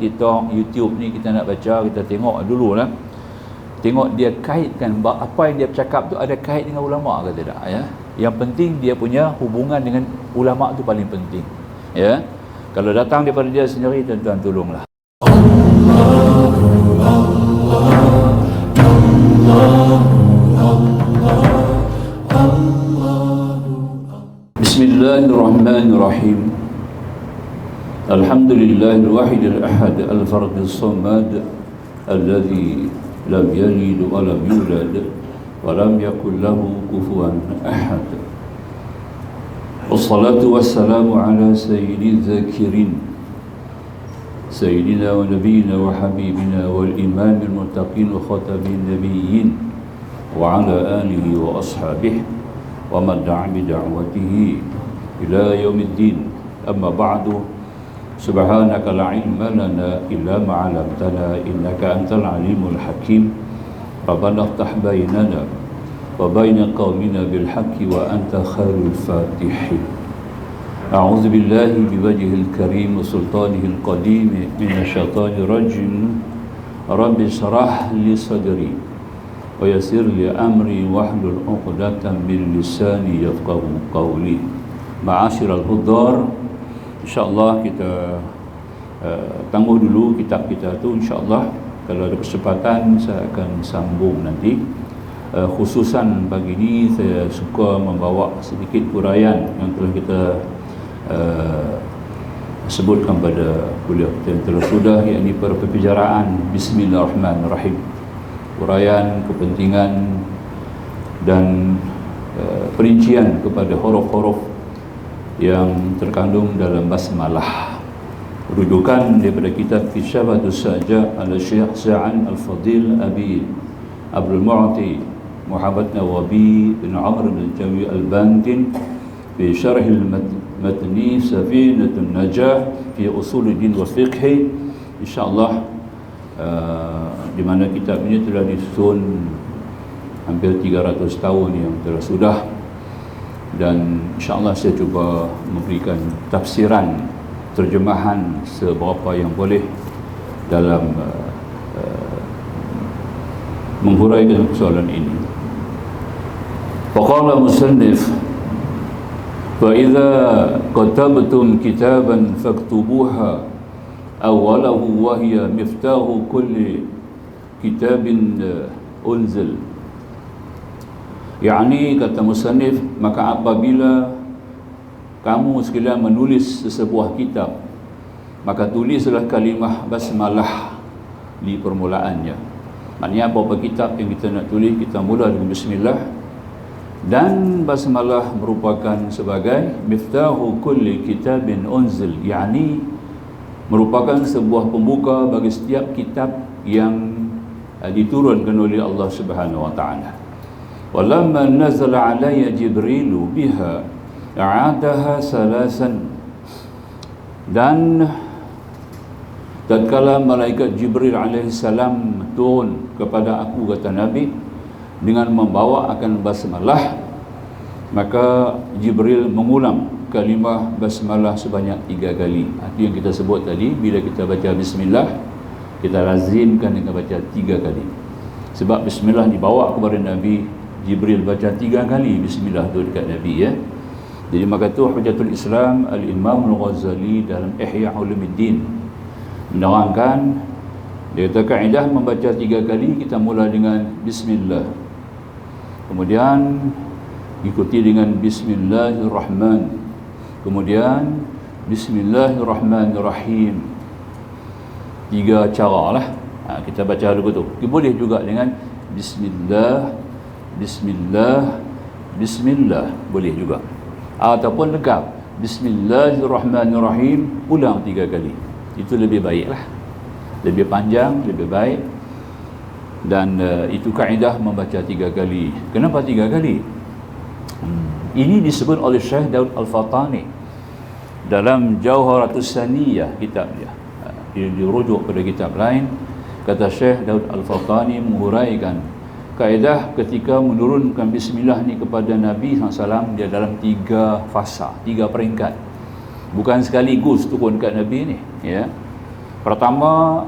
TikTok, YouTube ni kita nak baca, kita tengok dululah. Tengok dia kaitkan apa yang dia cakap tu ada kait dengan ulama ke tidak, ya. Yang penting dia punya hubungan dengan ulama tu paling penting, ya. Kalau datang daripada dia sendiri, tuan-tuan tolonglah. Bismillahirrahmanirrahim. Alhamdulillahil wahidil ahad al-fardis samad alladzi lam yalid wa lam yulad wa lam yakul lahu kufuwan ahad. Wassalatu wassalamu ala sayyidil zakirin sayyidina wa nabiyyina wa habibina wal imamil muttaqin wa khatamin nabiyyin wa ala alihi wa ashabihi wa man da'a bi da'watihi ila yaumiddin. Amma ba'du. Subhanaka la ilma lana illa ma 'allamtana innaka antal alimul hakim. Rabbana iftah bainana wa baina qaumina bil haqqi wa anta khairul fatihin. A'udzu billahi biwajhil karim wa sultanihil qadim minasy syaithanir rajim. Rabbi shrah li sadri wa yassir li amri wahlul 'uqdatam min lisani yafqahu qawli. Ma'asyiral hudhar, insyaallah kita tangguh dulu kitab kita tu. Insyaallah kalau ada kesempatan saya akan sambung nanti. Khususan pagi ini saya suka membawa sedikit huraian yang telah kita sebutkan pada kuliah kita yang telah sudah, yakni perbicaraan Bismillahirrahmanirrahim, huraian kepentingan dan perincian kepada huruf-huruf yang terkandung dalam basmalah. Rujukan daripada kitab Kishafatus Saja ala Syekh Sa'an Al-Fadil Abi Abdul Mu'ti Muhammad Nawawi bin Amr bin Jawi Al-Bantin fi syarh al-matni Safinatun Najah fi Usuluddin wa Fiqh. InsyaAllah di mana kitab ini telah disusun hampir 300 tahun yang telah sudah, dan insyaAllah saya cuba memberikan tafsiran, terjemahan seberapa yang boleh dalam menghuraikan persoalan ini. Faqala musannif, fa idza katabtum kitaban faktubuha awwalahu wa hiya miftahu kulli kitabin unzil. Yakni, kata musannif, maka apabila kamu sekalian menulis sesebuah kitab, maka tulislah kalimah basmalah di permulaannya. Maknanya apa-apa kitab yang kita nak tulis, kita mula dengan bismillah, dan basmalah merupakan sebagai miftahu kulli kitabin unzil, yakni merupakan sebuah pembuka bagi setiap kitab yang diturunkan oleh Allah Subhanahu wa taala. Walamma nazala alayya Jibrilu biha a'adaha salasan, dan tatkala malaikat Jibril alaihissalam turun kepada aku, kata Nabi, dengan membawa akan basmalah, maka Jibril mengulang kalimah basmalah sebanyak 3 kali. Itu yang kita sebut tadi, bila kita baca bismillah, kita lazimkan dengan baca 3 kali. Sebab bismillah dibawa kepada Nabi, Jibril baca 3 kali bismillah tu dekat Nabi, ya. Jadi maka tu Hujjatul Islam Al-Imam Al-Ghazali dalam Ihya Ulumuddin menerangkan, dia kata kaedah membaca 3 kali, kita mula dengan bismillah, kemudian ikuti dengan bismillahirrahman, kemudian bismillahirrahmanirrahim. 3 cara lah kita baca dulu tu. Boleh juga dengan bismillah, bismillah, bismillah, boleh juga, ataupun lengkap bismillahirrahmanirrahim, ulang 3 kali. Itu lebih baik lah, lebih panjang, lebih baik. Dan itu kaedah membaca 3 kali. Kenapa 3 kali? Ini disebut oleh Syekh Daud Al-Fatani dalam Jauharatus Saniyah kitab dia. Dia dirujuk pada kitab lain. Kata Syekh Daud Al-Fatani menghuraikan kaedah ketika menurunkan bismillah ni kepada Nabi SAW, dia dalam 3 fasa, 3 peringkat. Bukan sekaligus turun kat Nabi ni, ya. Pertama,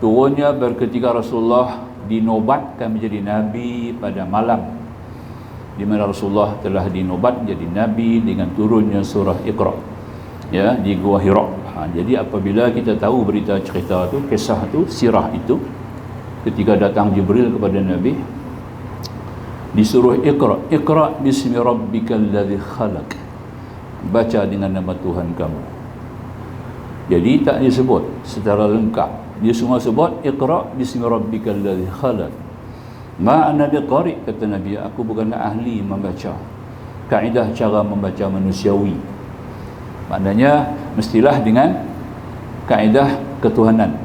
turunnya ketika Rasulullah dinobatkan menjadi Nabi pada malam, di mana Rasulullah telah dinobat menjadi Nabi dengan turunnya surah Iqra, ya, di Gua Hira. Jadi apabila kita tahu berita cerita tu, kisah tu, sirah itu, ketika datang Jibril kepada Nabi, disuruh Iqra, Iqra bismi rabbikal ladzi khalaq, baca dengan nama Tuhan kamu. Jadi tak disebut secara lengkap, dia semua sebut Iqra bismi rabbikal ladzi khalaq. Ma'ana biqari, kata Nabi, aku bukan ahli membaca. Kaedah cara membaca manusiawi, maknanya mestilah dengan kaedah ketuhanan.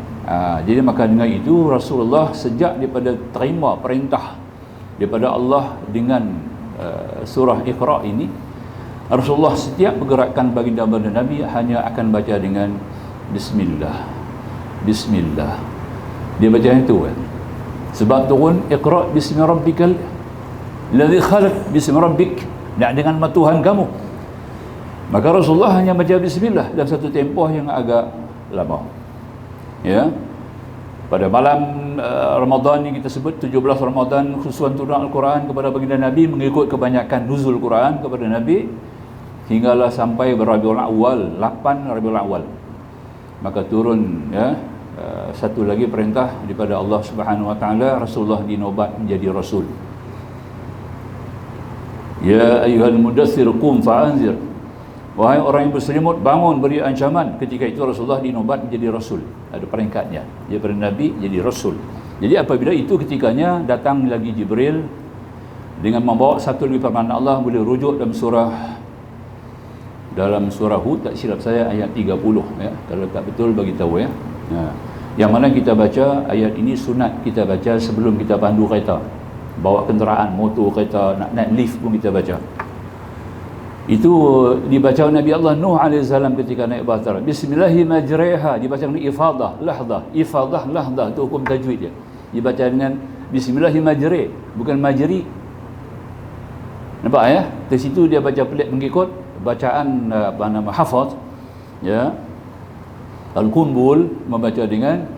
Jadi maka dengan itu Rasulullah sejak daripada terima perintah daripada Allah dengan surah Iqra ini, Rasulullah setiap pergerakan baginda Nabi hanya akan baca dengan Bismillah, Bismillah. Dia baca itu kan. Sebab turun Iqra bismi rabbikal ladzi khalaq, bismi rabbik, dengan nama Tuhan kamu. Maka Rasulullah hanya baca bismillah dalam satu tempoh yang agak lama. Ya. Pada malam Ramadan ni kita sebut 17 Ramadan, khususan turun Al-Quran kepada baginda Nabi mengikut kebanyakan nuzul Quran kepada Nabi hinggalah sampai Rabiul Awal, 8 Rabiul Awal. Maka turun, ya, satu lagi perintah daripada Allah Subhanahu wa taala, Rasulullah dinobat menjadi rasul. Ya ayyuhal mudaththir qum fa'anzir, wahai orang yang berselimut, bangun beri ancaman. Ketika itu Rasulullah dinobat menjadi rasul, ada peringkatnya, daripada nabi jadi rasul. Jadi apabila itu ketikanya datang lagi Jibril dengan membawa satu lagi firman Allah, boleh rujuk dalam surah Hud, tak silap saya ayat 30, ya, kalau tak betul bagi tahu, ya. Yang mana kita baca ayat ini sunat kita baca sebelum kita pandu kereta, bawa kenderaan, motor, kereta, nak naik lift pun kita baca. Itu dibaca Nabi Allah Nuh AS ketika naik bahtera. Bismillahi majriha, dibaca dengan ifadah, lahdah, itu hukum tajwid dia. Dibaca dengan Bismillahi majri, bukan majri. Nampak, ya? Di situ dia baca pelik mengikut bacaan Hafaz, ya. Al-Qumbul membaca dengan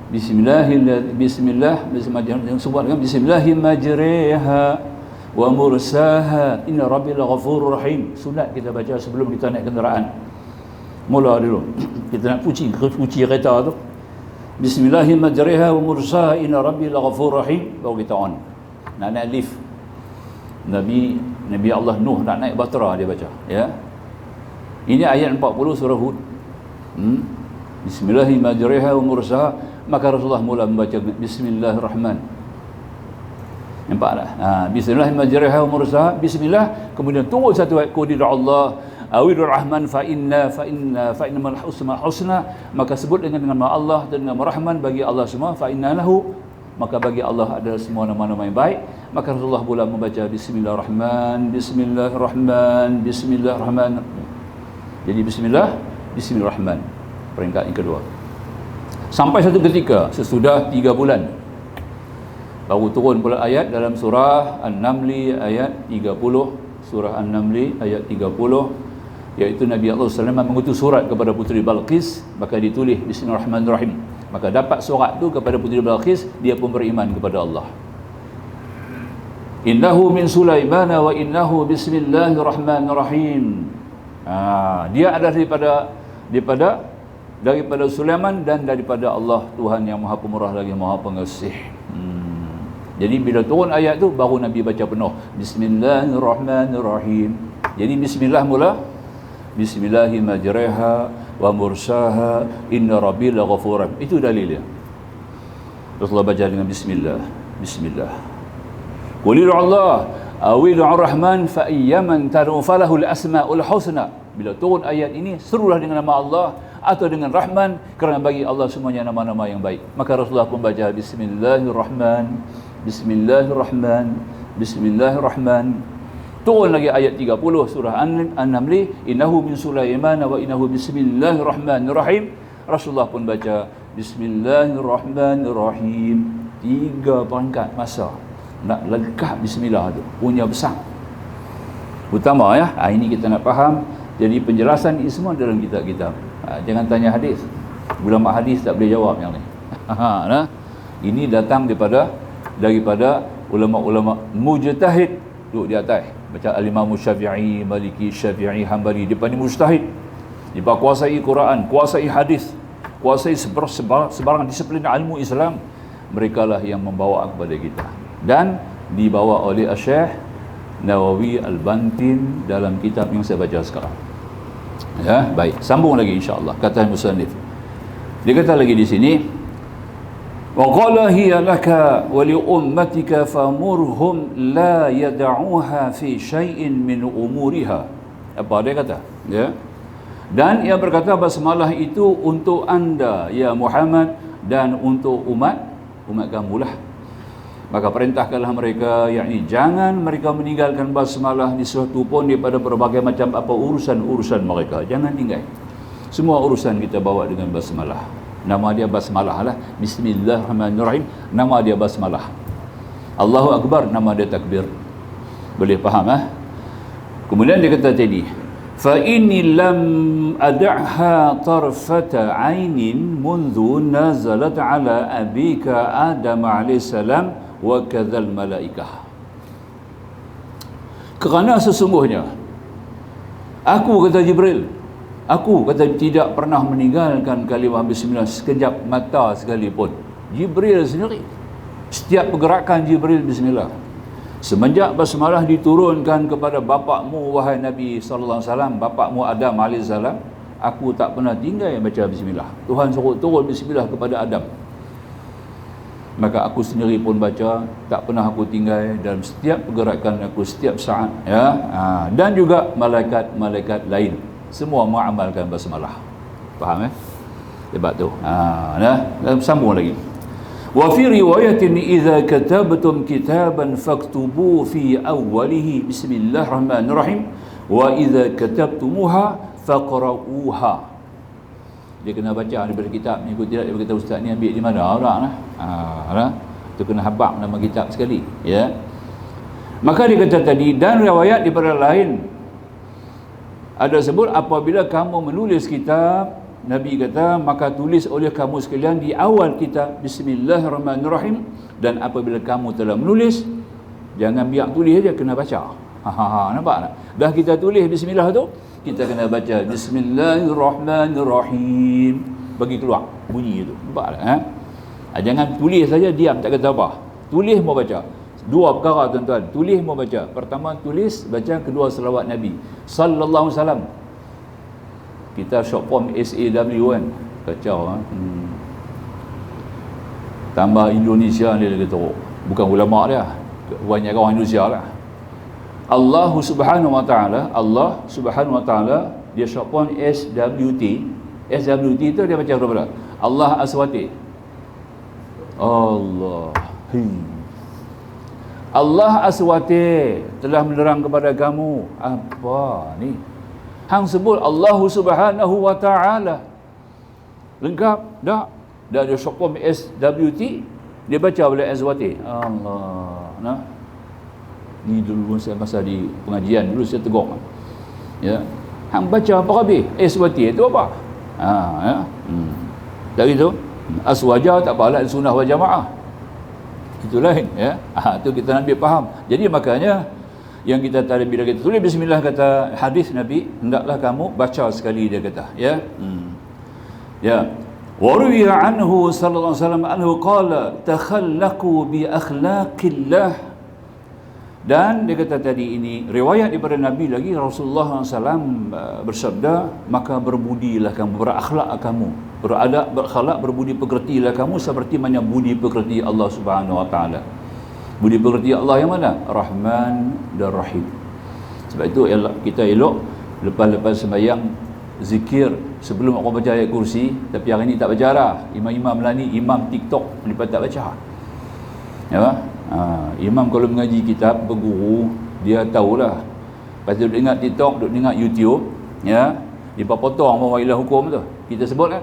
Bismillah yang sebut dengan Bismillahi majriha wa mursaha inna rabbil ghafurur rahim. Sunat kita baca sebelum kita naik kenderaan. Mula dulu kita nak puji kereta tu, Bismillahi majriha wa mursaha inna rabbil ghafurur rahim, baru kita on. Nak naik lift, Nabi Allah Nuh nak naik bahtera dia baca, ya. Ini ayat 40 surah Hud. Bismillahi majriha wa mursaha, maka Rasulullah mula membaca Bismillahirrahman. Nampak tak? Bismillah majriha wa mursaha, bismillah, kemudian turun satu ayat qadir Allah awidur rahman fa inna mal husna, maka sebut dengan nama Allah dan nama Rahman, bagi Allah semua, fa inna lahu, maka bagi Allah adalah semua nama-nama yang baik. Maka Rasulullah pula membaca Bismillahirrahman. Jadi Bismillahirrahman, peringkat yang kedua. Sampai satu ketika sesudah 3 bulan baru turun pula ayat dalam surah An-Naml ayat 30, surah An-Naml ayat 30, iaitu Nabi Allah SAW mengutus surat kepada puteri Balqis, maka ditulis Bismillahirrahmanirrahim. Maka dapat surat tu kepada puteri Balqis, dia pun beriman kepada Allah. Innahu min Sulaiman wa innahu bismillahirrahmanirrahim. Dia adalah daripada Sulaiman dan daripada Allah, Tuhan yang Maha Pemurah lagi Maha Pengasih. Jadi bila turun ayat tu baru Nabi baca penuh Bismillahirrahmanirrahim. Jadi bismillah mula, Bismillahi majriha wa mursaha inna rabbil ghafur. Itu dalilnya. Rasulullah baca dengan bismillah. Qul Allah awil ar-rahman fa iyyaman tad'u falahul asmaul husna. Bila turun ayat ini, serulah dengan nama Allah atau dengan Rahman, kerana bagi Allah semuanya nama-nama yang baik. Maka Rasulullah pun baca Bismillahirrahman. Turun lagi ayat 30 surah An-Naml, innahu min Sulaiman wa innahu bismillahirrahmanirrahim. Rasulullah pun baca Bismillahirrahmanirrahim. 3 peringkat masa nak lengkap bismillah tu, punya besar utama, ya. Ini kita nak faham. Jadi penjelasan ini semua dalam kitab-kitab. Jangan tanya hadis. Ulama hadis tak boleh jawab yang ni. Nah, ini datang daripada ulama-ulama mujtahid duduk di atas. Macam Al-Imam Syafi'i, Maliki, Syafi'i, Hanbali, dia pandai mujtahid. Dia kuasai Quran, kuasai hadis, kuasai sebarang disiplin ilmu Islam. Mereka lah yang membawa kepada kita. Dan dibawa oleh Syekh Nawawi Al-Bantin dalam kitab yang saya baca sekarang. Ya, baik. Sambung lagi insya-Allah kata musannif. Dia kata lagi di sini, wa qala hiya laka wa li ummatika famurhum la yad'uha fi syai'in min umuriha. Apa dia kata? Ya. Dan ia berkata basmalah itu untuk anda ya Muhammad dan untuk umat kamulah. Maka perintahkanlah mereka, yakni jangan mereka meninggalkan basmalah di suatu pun daripada berbagai macam apa urusan-urusan mereka. Jangan tinggal. Semua urusan kita bawa dengan basmalah. Nama dia basmalah lah. Bismillahirrahmanirrahim. Nama dia basmalah. Allahu Akbar, nama dia takbir. Boleh faham Kemudian dia kata tadi, fa inni lam ad'ha tarfata 'ainin mundu nazalat 'ala abika Adam alaihi salam wa kadzal malaikah. Kerana sesungguhnya aku, kata Jibril, aku kata tidak pernah meninggalkan kalimah bismillah sekejap mata sekalipun. Jibril sendiri, setiap pergerakan Jibril bismillah. Semenjak basmalah diturunkan kepada bapakmu wahai Nabi sallallahu alaihi wasallam, bapakmu Adam alaihi salam, aku tak pernah tinggal baca bismillah. Tuhan suruh turun bismillah kepada Adam. Maka aku sendiri pun baca, tak pernah aku tinggal dalam setiap pergerakan aku, setiap saat, ya. Dan juga malaikat-malaikat lain semua mengamalkan basmalah. Faham Sebab tu. Dan sambung lagi. Wa fi riwayatin idza katabtum kitaban faktubu fi awwalihi bismillahirrahmanirrahim wa idza katabtumuha faqra'uha. Dia kena baca daripada kitab ni. Kalau tidak dia berkata ustaz ni ambil di mana orang tu kena habaq nama kitab sekali, ya. Maka dia kata tadi, dan riwayat daripada lain ada sebut apabila kamu menulis kitab, Nabi kata maka tulis oleh kamu sekalian di awal kitab bismillahirrahmanirrahim, dan apabila kamu telah menulis jangan biar tulis saja, kena baca. Nampak tak? Dah kita tulis bismillah tu, kita kena baca bismillahirrahmanirrahim, bagi keluar bunyi itu. Nampak tak? Jangan tulis saja diam tak kata apa. Tulis mau baca. Dua perkara tuan-tuan, tulis mau baca. Pertama tulis baca, kedua selawat Nabi sallallahu alaihi wasallam. Kita short form SAW kan, kacau tambah Indonesia ni lagi teruk, bukan ulama dia, banyak orang Indonesia lah. Allah Subhanahu wa taala dia short form SWT. SWT tu dia baca berapa? Allah Aswati. Allah Aswati telah menerang kepada kamu. Apa ni? Hang sebut Allah Subhanahu wa taala. Lengkap dak? Dah ada short form SWT, dia baca oleh Aswati. Allah. Ni dulu saya masa di pengajian dulu saya tegur. Ya. Hang baca apa habis? Aswati itu apa? Ya. Dari itu aswaja tak apalah, sunnah wal jamaah. Itu lain, ya. Tu kita ambil faham. Jadi makanya yang kita tadi bila kita tulis bismillah kata hadis Nabi, hendaklah kamu baca sekali, dia kata, ya. Ya. Wa ruwiya anhu sallallahu alaihi wasallam anhu qala takhallaqu bi akhlaqillah. Dan dia kata tadi ini riwayat daripada Nabi lagi, Rasulullah SAW bersabda, maka berbudilah kamu, berakhlak kamu, beradab, berakhlak, berbudi pekertilah kamu seperti mana budi pekerti Allah Subhanahu wa taala. Budi pekerti Allah yang mana? Rahman dan Rahim. Sebab itu kita elok lepas sembahyang zikir sebelum aku baca ayat kursi. Tapi hari ni tak baca dah. Imam-imam lah ni, imam TikTok lepas tak baca. Ya. Imam kalau mengaji kitab berguru, dia tahulah. Lepas tu duk dengar TikTok, duk dengar YouTube, ya. Dia potong wa ilah hukum tu. Kita sebut kan?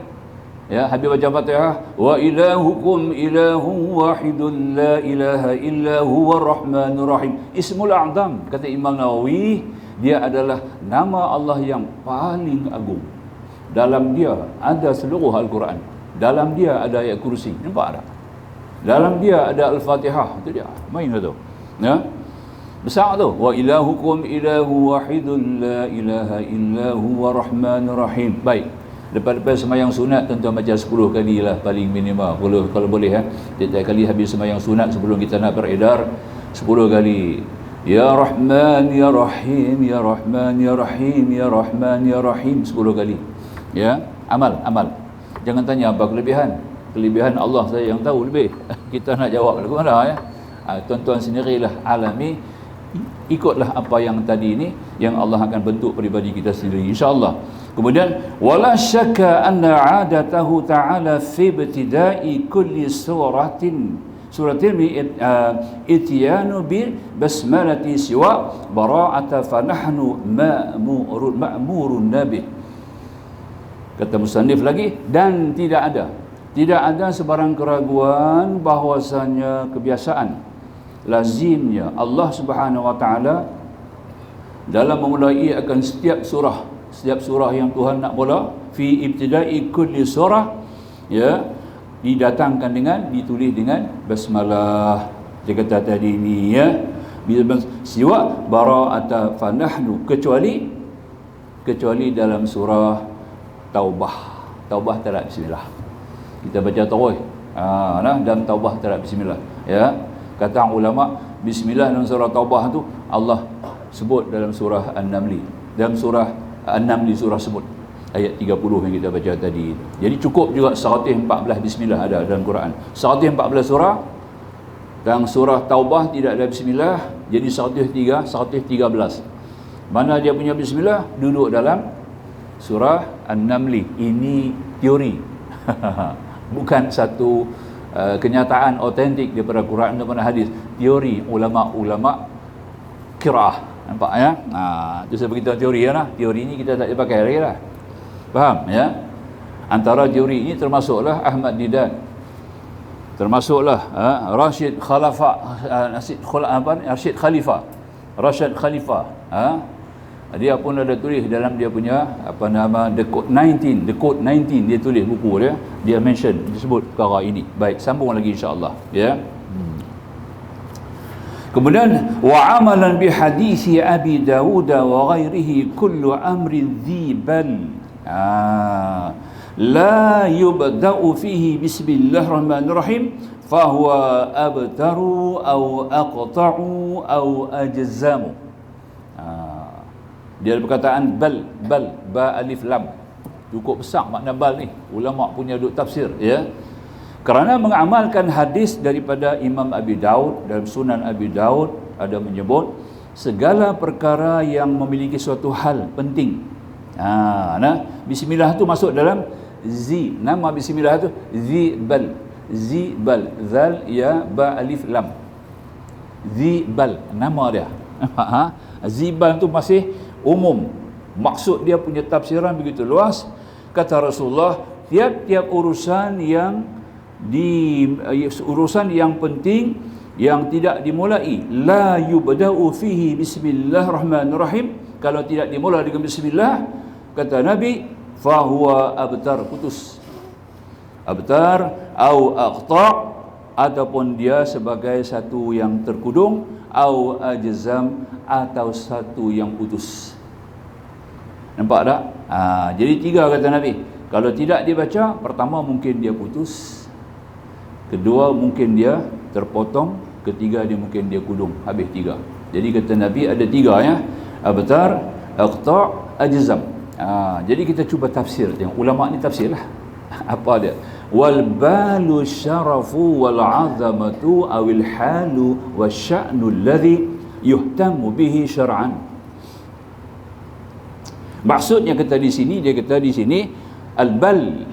Ya, habis baca Fatihah, wa ilahukum ilahun wahidun la ilaha illa huwa rahmanur rahim. Ismul A'zam, kata Imam Nawawi, dia adalah nama Allah yang paling agung. dalam dia ada seluruh Al-Quran, dalam dia ada ayat kursi. Nampak tak? Dalam dia ada Al-Fatihah. Itu dia, main tu ya, besar tu. Wa ilahukum ilahu wahidun la ilaha illa huwa rahmanur rahim. Baik, lepas sembahyang sunat tuan-tuan baca 10 kali lah paling minima, kalau boleh ya. Setiap kali habis sembahyang sunat sebelum kita nak beredar 10 kali. Ya Rahman ya Rahim, ya Rahman ya Rahim, ya Rahman ya Rahim 10 kali. Ya, amal. Jangan tanya apa kelebihan Allah saya yang tahu lebih. Kita nak jawab lagu mana ya. Tuan-tuan sendirilah alami, ikutlah apa yang tadi ni yang Allah akan bentuk peribadi kita sendiri insya-Allah. Kemudian wala syakka anna 'adatahu ta'ala fi ibtida'i kulli suratin ityanu bi basmalati siwa bara'ata fa nahnu ma'murun nabi. Kata musannif lagi, dan tidak ada sebarang keraguan bahwasanya kebiasaan lazimnya Allah Subhanahu wa taala dalam memulai akan setiap surah yang Tuhan nak mula, fi ibtida'i kulli surah, ya, ditulis dengan basmalah. Dia kata tadi ni ya, siwa bara'ata fa nahnu, kecuali dalam surah Taubah tak ada bismillah. Kita baca tarawih, dalam Taubah tak ada bismillah ya. Kata ulama, bismillah dalam surah Taubah tu Allah sebut dalam surah An-Naml. Dalam surah An-Naml, surah sebut ayat 30 yang kita baca tadi. Jadi cukup juga 114 bismillah ada dalam Quran. 114 surah. Dalam surah Taubah tidak ada bismillah, jadi 113. Mana dia punya bismillah? Duduk dalam surah An-Naml. Ini teori. Bukan satu kenyataan otentik daripada Quran dan hadis. Teori ulama-ulama qiraah. Nampak ya? Itu saya beritahu teori ya. Teori ni kita tak dipakai lagi lah. Faham ya? Antara teori ini termasuklah Ahmad Didan, termasuklah Rashid Khalifah. Dia pun ada tulis dalam dia punya The Code 19 dia tulis buku dia mention, disebut perkara ini. Baik, sambung lagi insya-Allah ya. Kemudian wa amalan bi hadisi Abi Dawud wa ghairihi kullu amrin dzibal la yubda'u fihi bismillahirrahmanirrahim fahuwa abtaru aw aqta'u aw ajzamu. Dia ada perkataan bal ba alif lam, cukup besar makna bal ni. Ulama punya duk tafsir ya. Kerana mengamalkan hadis daripada Imam Abi Daud, dalam Sunan Abi Daud ada menyebut segala perkara yang memiliki suatu hal penting. Bismillah tu masuk dalam nama bismillah tu zibal, zal ya ba alif lam, zibal nama dia. Zibal tu masih umum, maksud dia punya tafsiran begitu luas. Kata Rasulullah, tiap-tiap urusan yang penting yang tidak dimulai la yubda'u fihi bismillahirrahmanirrahim, kalau tidak dimulai dengan bismillah, kata Nabi, fahuwa abtar, putus. Abtar au aqta', ataupun dia sebagai satu yang terkudung, au ajzam, atau satu yang putus. Nampak tak? Jadi 3 kata Nabi. Kalau tidak dibaca, pertama mungkin dia putus, kedua mungkin dia terpotong, ketiga dia mungkin dia kudung, habis 3. Jadi kata Nabi ada 3 ya, abtar, aqta', ajzam. Jadi kita cuba tafsir, tengok ulama ni tafsir lah. Apa dia? Wal balu syarafu wal azamatu awil halu wasya'nu alladhi yuhtamu bihi syar'an. Maksudnya kata di sini, dia kata di sini al-bal,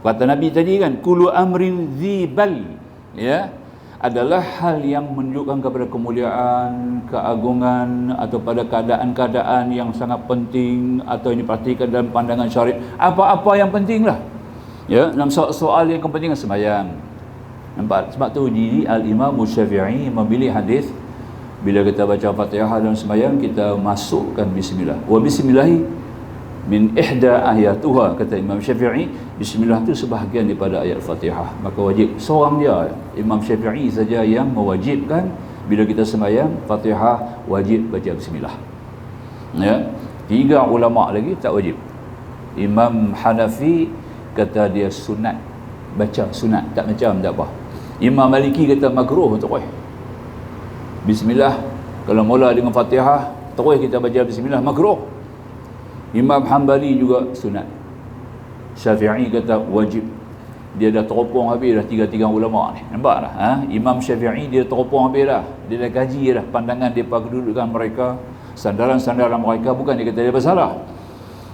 kata Nabi tadi kan, kullu amrin dzibal ya, adalah hal yang menunjukkan kepada kemuliaan, keagungan, atau pada keadaan-keadaan yang sangat penting, atau ini perhatikan dalam pandangan syariat, apa-apa yang penting lah ya. Dalam soal yang kepentingan sembahyang, nampak? Sebab tu diri Al-Imam Syafi'i memilih hadis, bila kita baca Fatihah dalam sembahyang, kita masukkan bismillah. Wa bismillahi min ihda ayatuha, kata Imam Syafi'i, bismillah itu sebahagian daripada ayat Fatihah, maka wajib seorang dia, Imam Syafi'i saja yang mewajibkan bila kita sembahyang Fatihah wajib baca bismillah. Ya, 3 ulama lagi tak wajib. Imam Hanafi kata dia sunat, baca sunat, tak macam tak apa. Imam Maliki kata makruh terus bismillah, kalau mula dengan Fatihah terus kita baca bismillah makruh. Imam Hanbali juga sunat. Syafi'i kata wajib. Dia dah teropong habis dah 3 ulama ni, nampak tak? Imam Syafi'i dia teropong habis dah, dia dah kaji dah pandangan depa, kedudukan mereka, sandaran-sandaran mereka, bukan dia kata dia bersalah,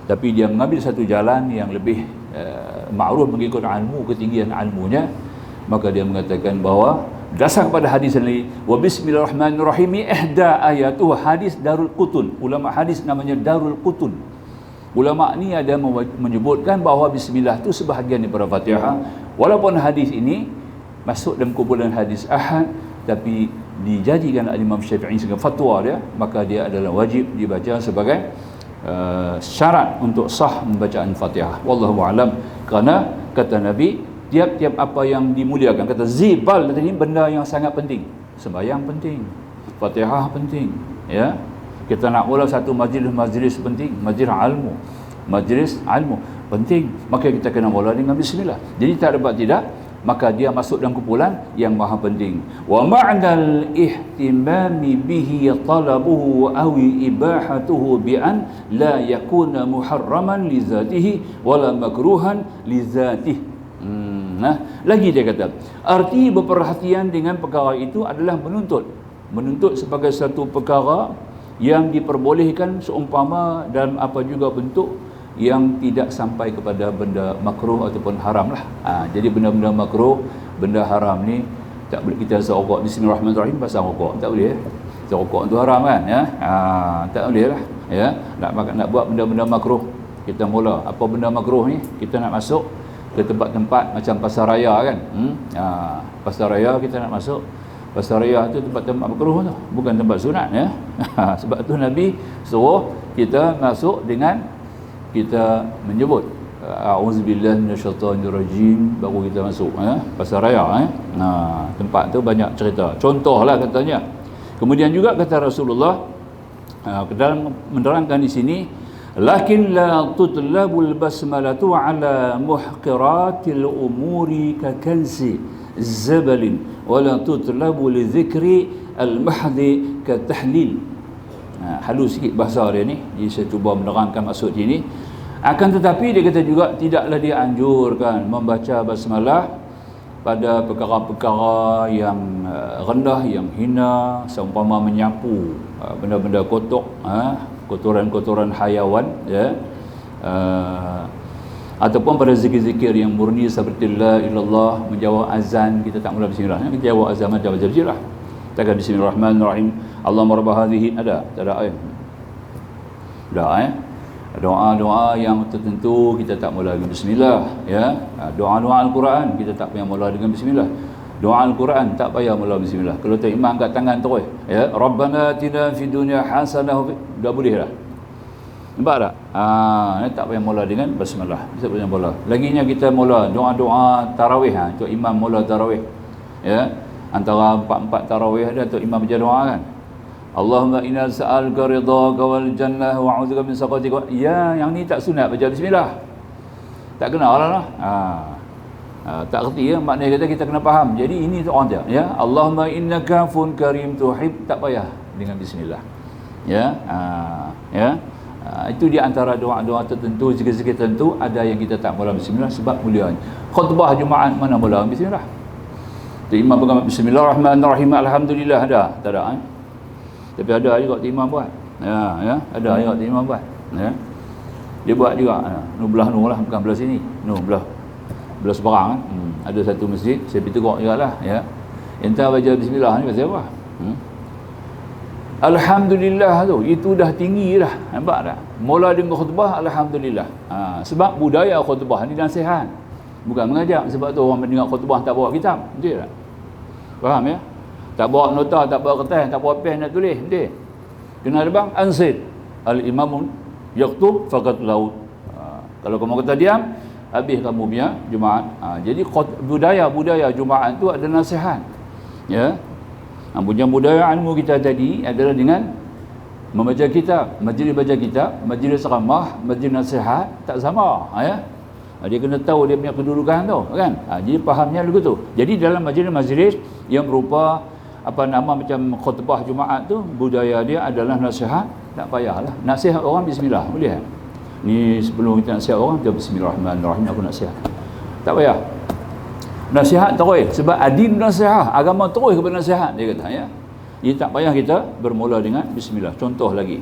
tapi dia mengambil satu jalan yang lebih ma'ruf mengikut ilmu, ketinggian ilmunya. Maka dia mengatakan bahawa dasar kepada hadis ini, wa bismillahirrahmanirrahim ihda ayatuh, hadis Darul Qutun, ulama hadis namanya Darul Qutun. Ulama ni ada menyebutkan bahawa bismillah itu sebahagian daripada Fatihah. Walaupun hadis ini masuk dalam kumpulan hadis ahad, tapi dijadikan Imam Syafi'i sebagai fatwa dia, maka dia adalah wajib dibaca sebagai syarat untuk sah pembacaan Fatihah. Wallahu alam. Kerana kata Nabi, tiap-tiap apa yang dimuliakan, kata zibal tadi, benda yang sangat penting. Sembahyang penting, Fatihah penting, ya. Kita nak mula satu majlis penting, majlis ilmu penting, maka kita kena mula dengan bismillah. Jadi tak dapat tidak, maka dia masuk dalam kumpulan yang maha penting. Wa ma'nal ihtimami bihi talabuhu aw ibahatuhu bi an la yakuna muharraman li zatihi wala makruhan li zatihi. Lagi dia kata, arti berperhatian dengan perkara itu adalah menuntut sebagai satu perkara yang diperbolehkan seumpama dalam apa juga bentuk yang tidak sampai kepada benda makruh ataupun haram lah. Jadi benda-benda makruh, benda haram ni tak boleh kita rokok bismillahirrahmanirrahim pasal rokok, tak boleh. Rokok tu haram kan, ya. Tak boleh lah, ya. Nak buat benda-benda makruh, kita mula apa benda makruh ni, kita nak masuk ke tempat-tempat macam pasar raya kan. Pasar raya kita nak masuk, pasar raya tu tempat-tempat makruh tu, bukan tempat sunat, ya. Sebab tu Nabi suruh kita masuk dengan kita menyebut auzubillahi minasyaitanirrajim, baru kita masuk, ya, pasar raya, tempat tu banyak cerita, contohlah katanya. Kemudian juga kata Rasulullah dalam menerangkan di sini, lakin la tutlabul basmalatu ala muhqiratil umuri ka kanzi zabalin wala tutlabu li dhikri al-mahdi ka tahlil. Halus sikit bahasa dia ni, jadi saya cuba menerangkan maksud ini. Akan tetapi dia kata juga tidaklah dianjurkan membaca basmalah pada perkara-perkara yang rendah, yang hina, seumpama menyapu benda-benda kotor, kotoran-kotoran hayawan, ya. Ataupun pada zikir-zikir yang murni seperti la ilallah, menjawab azan, kita tak mula bismillah, kita jawab azan macam bismillah, takkan bismillahirrahmanirrahim, Allahumma rabb hadhihi, ada tak ada doa-doa yang tertentu kita tak mula dengan bismillah, ya. Doa-doa Al-Quran kita tak payah mula dengan bismillah. Doa Al-Quran tak payah mula bismillah. Kalau tak imam angkat tangan terus, ya, Rabbana atina fid dunya hasanah, dah boleh dah. Nampak tak? Tak payah mula dengan basmalah. Bisa payah mula. Laginya kita mula doa-doa tarawih, untuk imam mula tarawih, ya. Antara 4 tarawih ada untuk imam baca doa kan. Allahumma inna sa'alka ridhaka wal jannah wa a'udzubika min sakhatika. Ya, yang ni tak sunat baca bismillah. Tak kena lah. Tak kerti, ya, maknanya kita kena faham. Jadi ini tu orang dia, ya. Allahumma innaka afun karim tuhib, tak payah dengan bismillah. Ya. Itu di antara doa-doa tertentu, zikir-zikir tertentu ada yang kita tak mula bismillah sebab mulianya. Khutbah Jumaat mana mula bismillah? Tu imam berkata bismillahirrahmanirrahim, alhamdulillah, ada? Tak ada, Tapi ada juga imam buat. Ya, ada juga imam buat. Ya. Dia buat juga. Belah lah, bukan belah sini. Belah seberang kan. Ada satu masjid, saya pergi tengok jugalah, ya. Entah baca bismillah ni pasal apa? Alhamdulillah tu, itu dah tinggi dah. Nampak tak? Mula dengan khutbah alhamdulillah. Sebab budaya khutbah ni nasihat, bukan mengajak. Sebab tu orang mendengar khutbah tak bawa kitab, betul tak? Faham, ya? Tak bawa nota, tak bawa kertas, tak bawa pen nak tulis, betul? Kena ada bang, ansid al-imam yaktub faqad laut. Kalau kamu kata diam, habis kamu punya Jumaat. Jadi budaya Jumaat tu ada nasihat. Ya. Punya budaya ilmu kita tadi adalah dengan membaca kitab, majlis baca kitab, majlis ceramah, majlis nasihat tak sama, ya. Dia kena tahu dia punya kedudukan tu, kan? Jadi fahamnya begitu. Jadi dalam majlis yang berupa apa nama macam khutbah Jumaat tu, budaya dia adalah nasihat, tak payahlah. Nasihat orang bismillah, boleh tak? Ni sebelum kita nasihat orang, kita bismillahirrahmanirrahim aku nasihat. Tak payah. Nasihat terus sebab adin nasihat, agama terus kepada nasihat dia kata, ya. Jadi tak payah kita bermula dengan bismillah. Contoh lagi.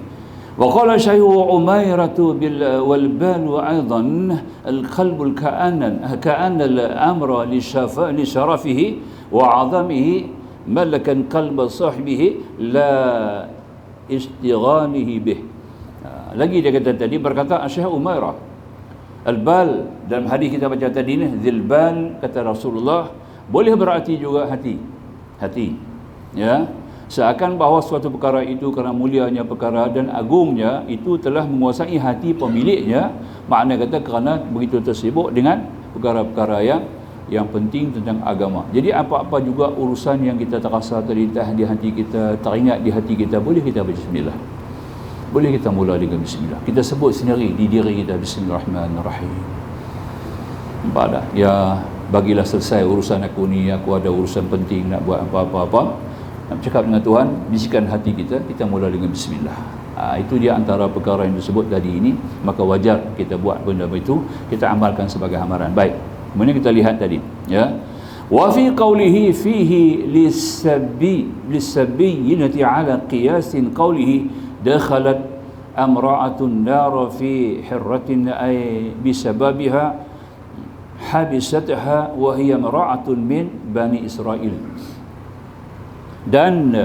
Wa qala Syekh Umairatu bil wal bal aidan al qalb al ka'anna al amra li sharafihi wa 'azamihi malakan qalb sahibihi la istighanihi bih. Lagi dia kata tadi, berkata Syekh Umairah, al-bal dalam hadis kita baca tadi ni, zilbal kata Rasulullah, boleh berarti juga hati. Ya. Seakan bahawa suatu perkara itu kerana mulianya perkara dan agungnya itu telah menguasai hati pemiliknya, makna kata kerana begitu tersibuk dengan perkara-perkara yang penting tentang agama. Jadi apa-apa juga urusan yang kita terasa terlintas di hati kita, teringat di hati kita, boleh kita baca bismillah. Boleh kita mula dengan bismillah. Kita sebut sendiri di diri kita, bismillahirrahmanirrahim. Nampak tak? Ya, bagilah selesai urusan aku ni, aku ada urusan penting nak buat apa-apa. Nak bercakap dengan Tuhan, bisikan hati kita, kita mula dengan bismillah. Itu dia antara perkara yang disebut tadi ini. Maka wajar kita buat benda itu, kita amalkan sebagai amalan. Baik, kemudian kita lihat tadi, ya. Wa fi qawlihi fihi lisabiyinati ala qiyasin qawlihi dakhalat amra'atun nar fi hirratin ay bisababiha habisatha wa hiya imra'atun min bani Israel. Dan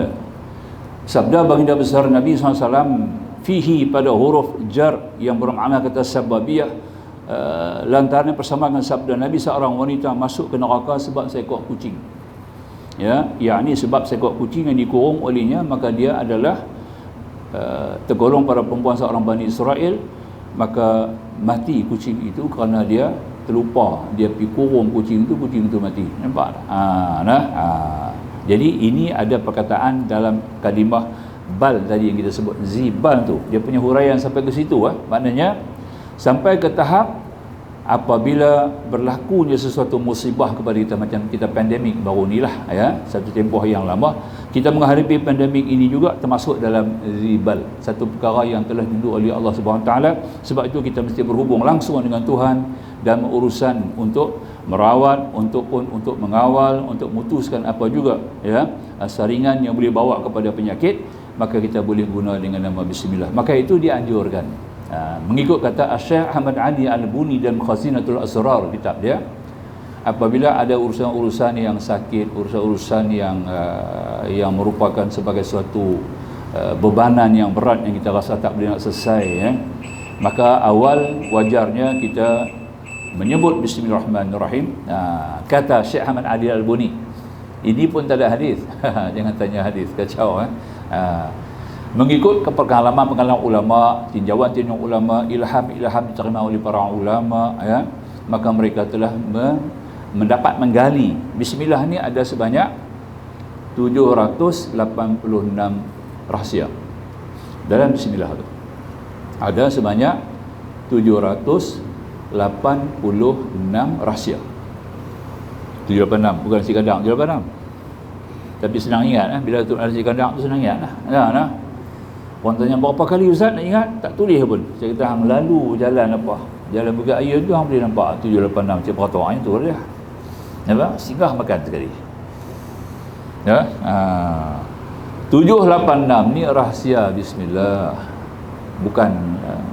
sabda baginda besar Nabi SAW fihi pada huruf jar yang bermakna kata sababiyah, lantaran bersama dengan sabda Nabi, seorang wanita masuk ke neraka sebab seekor kucing, ya, yakni sebab seekor kucing yang dikurung olehnya, maka dia adalah tergolong para perempuan seorang Bani Israel, maka mati kucing itu kerana dia terlupa dia pergi kurung kucing itu mati. Nampak? Jadi ini ada perkataan dalam kalimah bal tadi yang kita sebut, zibal tu, dia punya huraian sampai ke situ, maknanya sampai ke tahap apabila berlakunya sesuatu musibah kepada kita, macam kita pandemik baru ni lah, ya, satu tempoh yang lama kita menghadapi pandemik ini juga termasuk dalam zibal, satu perkara yang telah ditunjuk oleh Allah Subhanahu Wa Taala. Sebab itu kita mesti berhubung langsung dengan Tuhan dan urusan untuk merawat, untuk mengawal, untuk memutuskan apa juga, ya, saringan yang boleh bawa kepada penyakit, maka kita boleh guna dengan nama bismillah. Maka itu dianjurkan. Mengikut kata Syekh Ahmad Ali Al-Buni dan Khazinatul Asrar kitab dia, apabila ada urusan-urusan yang sakit, urusan-urusan yang merupakan sebagai suatu bebanan yang berat yang kita rasa tak boleh nak selesai, ya, maka awal wajarnya kita menyebut bismillahirrahmanirrahim. Kata Syekh Ahmad Ali Al-Buni, ini pun tak ada hadis. Jangan tanya hadis, kacau. Mengikut pengalaman ulama, tinjauan ulama, ilham diterima oleh para ulama, ya, maka mereka telah mendapat menggali bismillah ni ada sebanyak 786 rahsia. Dalam bismillah itu ada sebanyak 786 rahsia. 786 bukan nasi kandang, 786. Tapi senang ingat, bila tu nasi kandang tu senang ingat lah. Orang tanya berapa kali Ustaz nak ingat, tak tulis pun. Saya kata hang lalu jalan apa, jalan Bukit Ayer tu hang boleh nampak 786 macam peraturan tu dia. Nampak? Singgah makan sekali. Ya. 786 ni rahsia bismillah.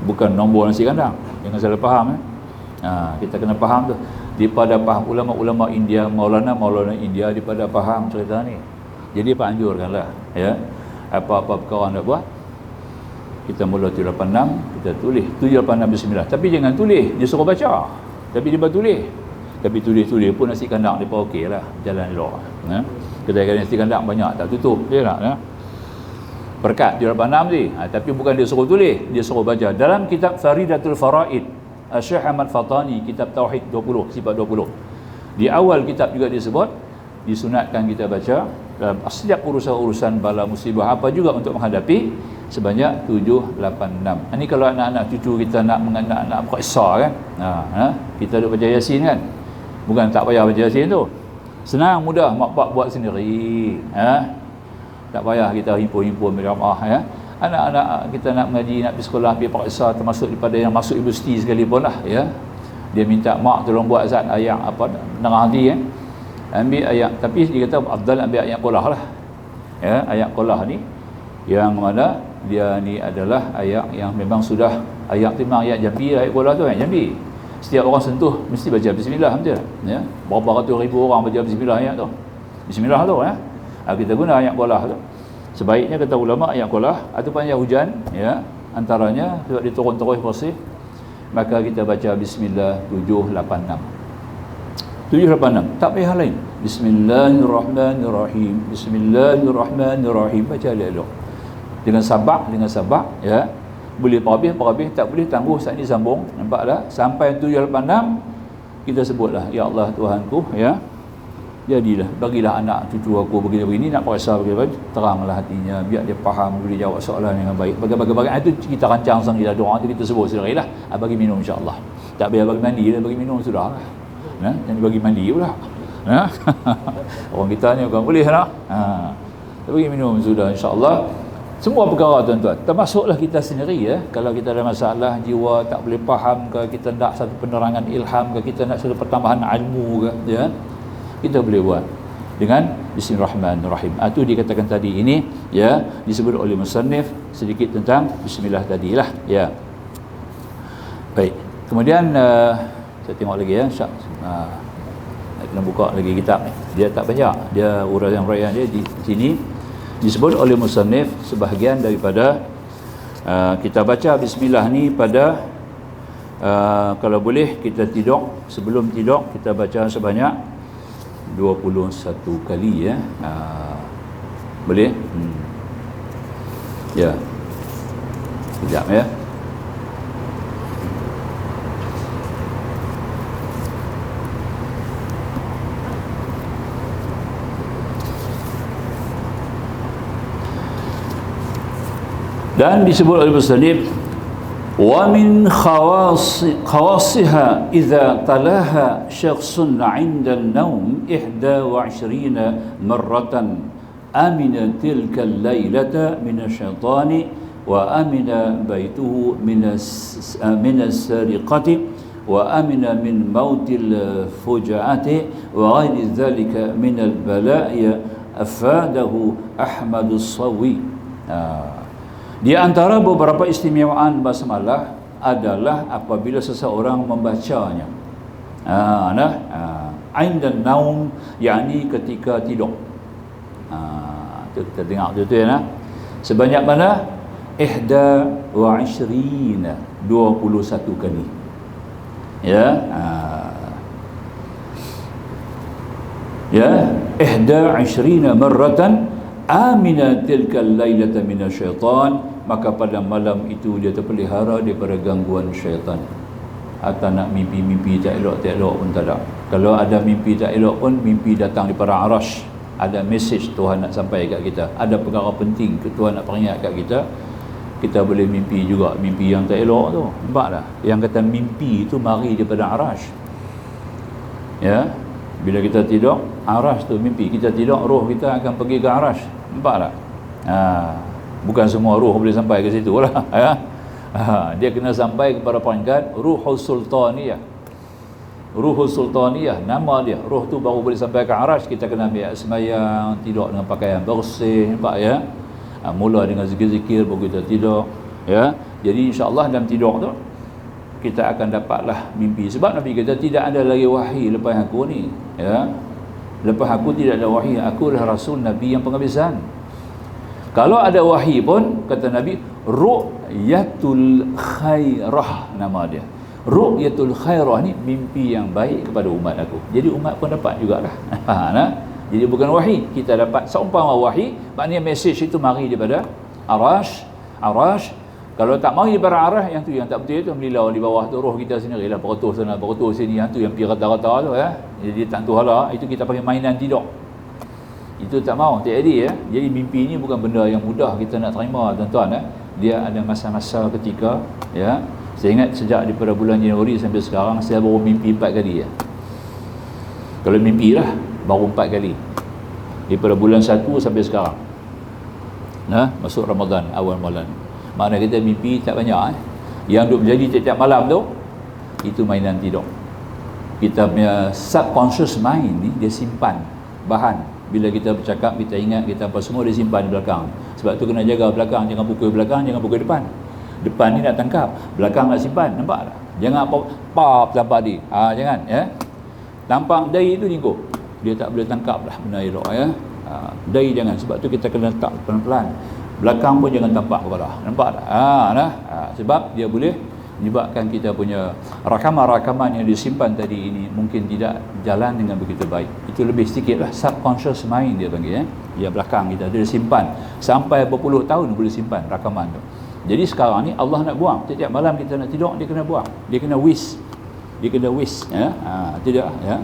Bukan nombor nasi kandang. Jangan salah faham, kita kena faham tu. Daripada faham ulama-ulama India, Maulana India daripada faham cerita ni. Jadi pak anjurkanlah, ya. Apa-apa perkara nak buat, kita mula 786, kita tulis 786 bismillah. Tapi jangan tulis, dia suruh baca. Tapi dia tulis. Tapi tulis pun nasi kandang depa okeylah, jalan elok. Kedai-kedai nasi kandang banyak tak tutup, dia nak, ya. berkat 76 ni. Tapi bukan dia suruh tulis, dia suruh baca. Dalam kitab Faridatul Faraid, Syekh Ahmad Fatani, kitab Tauhid 20, sifat 20. Di awal kitab juga disebut disunatkan kita baca dalam setiap urusan-urusan bala musibah apa juga untuk menghadapi sebanyak 7, 8, 6. Ini kalau anak-anak cucu kita nak berkisar kan. Kita duk baca Yasin kan. Bukan tak payah baca Yasin tu. Senang, mudah, mak pak buat sendiri. Tak payah kita himpun-himpun berjamaah ya. Anak-anak kita nak mengaji, nak pergi sekolah, pergi paksa, termasuk daripada yang masuk universiti sekalipun lah ya. Dia minta mak tolong buat zat ayat apa dengar hati kan. Ambil ayat, tapi dia kata afdal ambil ayat qolah lah. Ya, ayat qolah ni yang mana dia ni adalah ayat yang memang sudah ayat tu memang ayat jambi, ayat qolah tu ayat jambi. Setiap orang sentuh mesti baca bismillah betul ya. Berapa ratus ribu orang baca bismillah ayat tu. Bismillah tu ya. Kita guna ayat qolah tu. Sebaiknya kata ulama ayat qolah ataupun ayat hujan ya, antaranya sebab dia turun terus bersih, maka kita baca bismillah 786. 786 tak payah lain. Bismillahirrahmanirrahim. Bismillahirrahmanirrahim. Baca elok dengan sabak ya. Boleh parabih, tak boleh tangguh saat ni sambung. Nampak dah sampai 786 kita sebutlah ya Allah Tuhanku ya. Jadilah bagilah anak cucu aku begini-begini, nak puasa begini, teranglah hatinya biar dia faham, boleh jawab soalan dengan baik. Bagai-bagai itu kita rancang sendiri doa tu kita sebut sendirilah. Bagi minum insya-Allah. Tak payah bagi mandi, bagi minum sudahlah. Jangan bagi mandi pula. Orang kita ni bukan boleh nak. Bagi minum sudah insya-Allah. Semua perkara tuan-tuan, termasuklah kita sendiri ya. Kalau kita ada masalah jiwa tak boleh faham ke, kita nak satu penerangan ilham ke, kita nak satu pertambahan ilmu ke ya, kita boleh buat dengan bismillahirrahmanirrahim. Itu dikatakan tadi ini ya, disebut oleh musannif sedikit tentang bismillah tadilah ya. Baik. Kemudian saya tengok lagi ya, nak kena buka lagi kitab ni. Dia tak banyak, dia uraian-uraian dia di sini disebut oleh musannif sebahagian daripada kita baca bismillah ni pada kalau boleh kita tidur, sebelum tidur kita baca sebanyak 21 kali ya. Boleh? Ya. Sekejap ya. Dan disebut oleh musannif wa min khawasiha idza talaha syakhsun 'inda an-nawm 21 marratan amina tilka al-lailata min asy-syaitani wa amina baituhu min as-sariqati wa amina min mautil fujaati wa ghairi dhalika min al-bala'i afadahu Ahmad as-Sawi. Di antara beberapa istimewaan basmalah adalah apabila seseorang membacanya. Aindan naum, yakni ketika tidur. Itu kita dengar tu ya. Sebanyak mana? 21 kali. Ya. Ya, 21 marratan amina tilka al-lailata minasyaitan, maka pada malam itu dia terpelihara daripada gangguan syaitan. Atau nak mimpi-mimpi tak elok pun tak ada. Kalau ada mimpi tak elok pun, mimpi datang daripada arash. Ada message Tuhan nak sampai kat kita, ada perkara penting Tuhan nak peringat kat kita. Kita boleh mimpi juga mimpi yang tak elok tu. Nampak tak? Yang kata mimpi itu mari daripada arash. Ya. Bila kita tidur, arash tu mimpi. Kita tidur, roh kita akan pergi ke arash. Nampak tak? Bukan semua roh boleh sampai ke situ lah. Dia kena sampai kepada peringkat Ruhul Sultaniyah. Ruhul Sultaniyah, nama dia. Roh tu baru boleh sampai ke arash. Kita kena ambil semayang, tidur dengan pakaian bersih. Nampak ya? Mula dengan zikir-zikir baru kita tidur. Ya? Jadi insya-Allah dalam tidur tu kita akan dapatlah mimpi. Sebab Nabi kata tidak ada lagi wahyi lepas aku ni ya. Lepas aku tidak ada wahyi, aku adalah rasul Nabi yang penghabisan. Kalau ada wahyi pun kata Nabi, ru'yatul khairah nama dia. Ru'yatul khairah ni mimpi yang baik kepada umat aku. Jadi umat pun dapat jugalah. Jadi bukan wahyi, kita dapat seumpama wahyi, maknanya mesej itu mari daripada Arash. Kalau tak mari daripada arah, yang tu yang tak betul tu melilau di bawah tu, roh kita sendiri lah, perotoh sana perotoh sini, yang tu yang pergi rata-rata tu ya. Jadi tak tu hala, itu kita panggil mainan tidur. Itu tak mau, tak jadi ya. Jadi mimpi ni bukan benda yang mudah kita nak terima tuan-tuan ya. Dia ada masa-masa ketika ya. Saya ingat sejak daripada bulan Januari sampai sekarang saya baru mimpi 4 kali ya. Kalau mimpi lah baru 4 kali. Daripada bulan 1 sampai sekarang. Nah, masuk Ramadan, awal Ramadan. Makna kita mimpi tak banyak Yang duk berjadi tiap-tiap malam tu itu mainan tidur. Kita punya subconscious mind ni dia simpan bahan. Bila kita bercakap, kita ingat, kita apa semua dia simpan di belakang. Sebab tu kena jaga belakang, jangan pukul belakang, jangan pukul depan. Depan ni nak tangkap, belakang nak simpan, nampak tak? Jangan pop tampak dia. Jangan ya. Tampak dai tu jingkuk. Dia tak boleh tangkap dah benda elok ya. Dai jangan, sebab tu kita kena letak pelan-pelan. Belakang pun jangan tampak kepada. Nampak tak? Sebab dia boleh menyebabkan kita punya rakaman-rakaman yang disimpan tadi ini mungkin tidak jalan dengan begitu baik. Itu lebih sedikit lah subconscious mind dia panggil ya. Dia belakang kita, dia simpan sampai berpuluh tahun boleh simpan rakaman tu. Jadi sekarang ni Allah nak buang. Setiap malam kita nak tidur, dia kena buang. Dia kena wish ya. Tidak ya.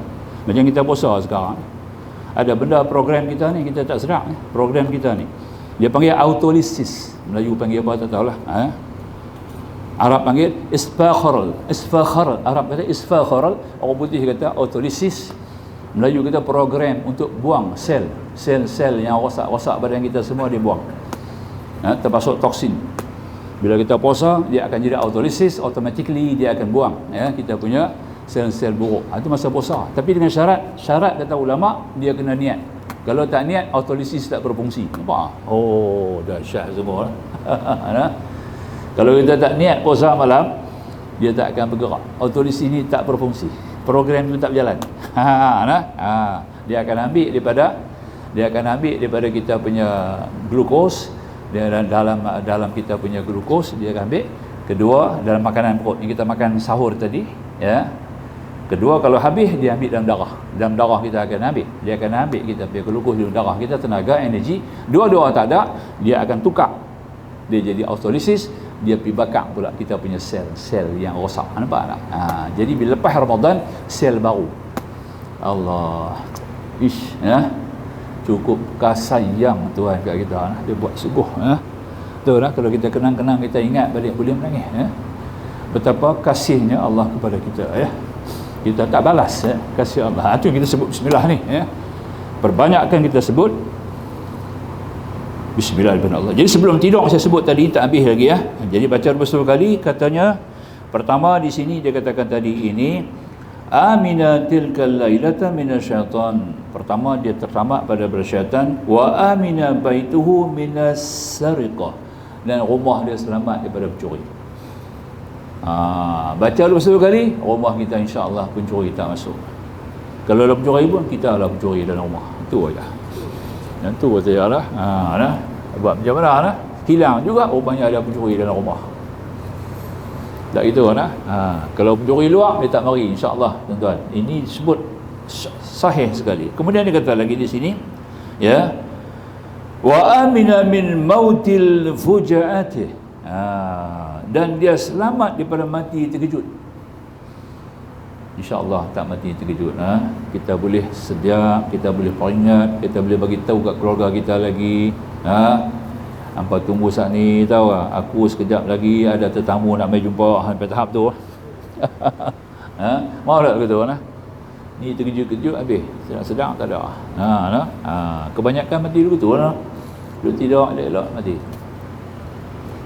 Macam kita puasa sekarang. Ada benda program kita ni kita tak sedar. Program kita ni dia panggil autolysis. Melayu panggil apa tak tahulah. Arab panggil isfakhar. Arab kata isfakhar, orang putih kata autolysis. Melayu kita program untuk buang sel yang rosak badan kita semua dia buang. Termasuk toksin. Bila kita puasa, dia akan jadi autolysis, automatically dia akan buang ya kita punya sel-sel buruk. Itu masa puasa. Tapi dengan syarat kata ulama, dia kena niat. Kalau tak niat, autolysis tak berfungsi. Nampak? Oh, dahsyat semua. Kalau kita tak niat puasa malam, dia tak akan bergerak. Autolysis ni tak berfungsi. Program tu tak berjalan. Dia akan ambil daripada kita punya glukos. Dalam kita punya glukos dia akan ambil. Kedua, dalam makanan perut yang kita makan sahur tadi ya. Kedua, kalau habis dia ambil dalam darah kita akan ambil. Dia akan ambil kita punya glukos dalam darah kita, tenaga, energi. Dua-dua tak ada, dia akan tukar. Dia jadi autolysis, dia pergi bakar pula kita punya sel yang rosak. Nampak tak? Jadi bila lepas Ramadan, sel baru. Allah. Ya. Cukup kasayang Tuhan kat kita. Dia buat sungguh ya. Betul lah, kalau kita kenang-kenang, kita ingat balik, boleh menangis ya. Betapa kasihnya Allah kepada kita ya. Kita tak balas ya, kasih Allah. Itu kita sebut bismillah ni ya. Perbanyakkan kita sebut bismillah daripada Allah. Jadi sebelum tidur saya sebut tadi, tak habis lagi ya. Jadi baca beberapa kali katanya. Pertama di sini dia katakan tadi ini amina tilkal lailata minasyaitan. Pertama dia tertamak pada syaitan. Wa amina baituhu minas sariqah. Dan rumah dia selamat daripada pencuri. Baca dulu 10 kali, rumah kita insya-Allah pencuri tak masuk. Kalau ada pencuri pun kita lah pencuri dalam rumah. Itu aja. Yang tu kata lah. Buat macam mana lah? Hilang juga rupanya ada pencuri dalam rumah. Tak gitu kan? Kalau pencuri luar dia tak mari insya-Allah tuan-tuan. Ini disebut sahih sekali. Kemudian dia kata lagi di sini ya. Wa amina min mautil fujaati. Dan dia selamat daripada mati terkejut. InsyaAllah tak mati terkejut. Kita boleh sedia, kita boleh peringat, kita boleh bagi tahu kat keluarga kita lagi. Hampa tunggu saat ni, tahu tak? Aku sekejap lagi ada tetamu nak mai jumpa sampai tahap tu. Mau tak begitu kan? Ni terkejut-kejut habis. Sedang tak ada. Kebanyakan mati dulu tu lah. Duduk tidur elok mati.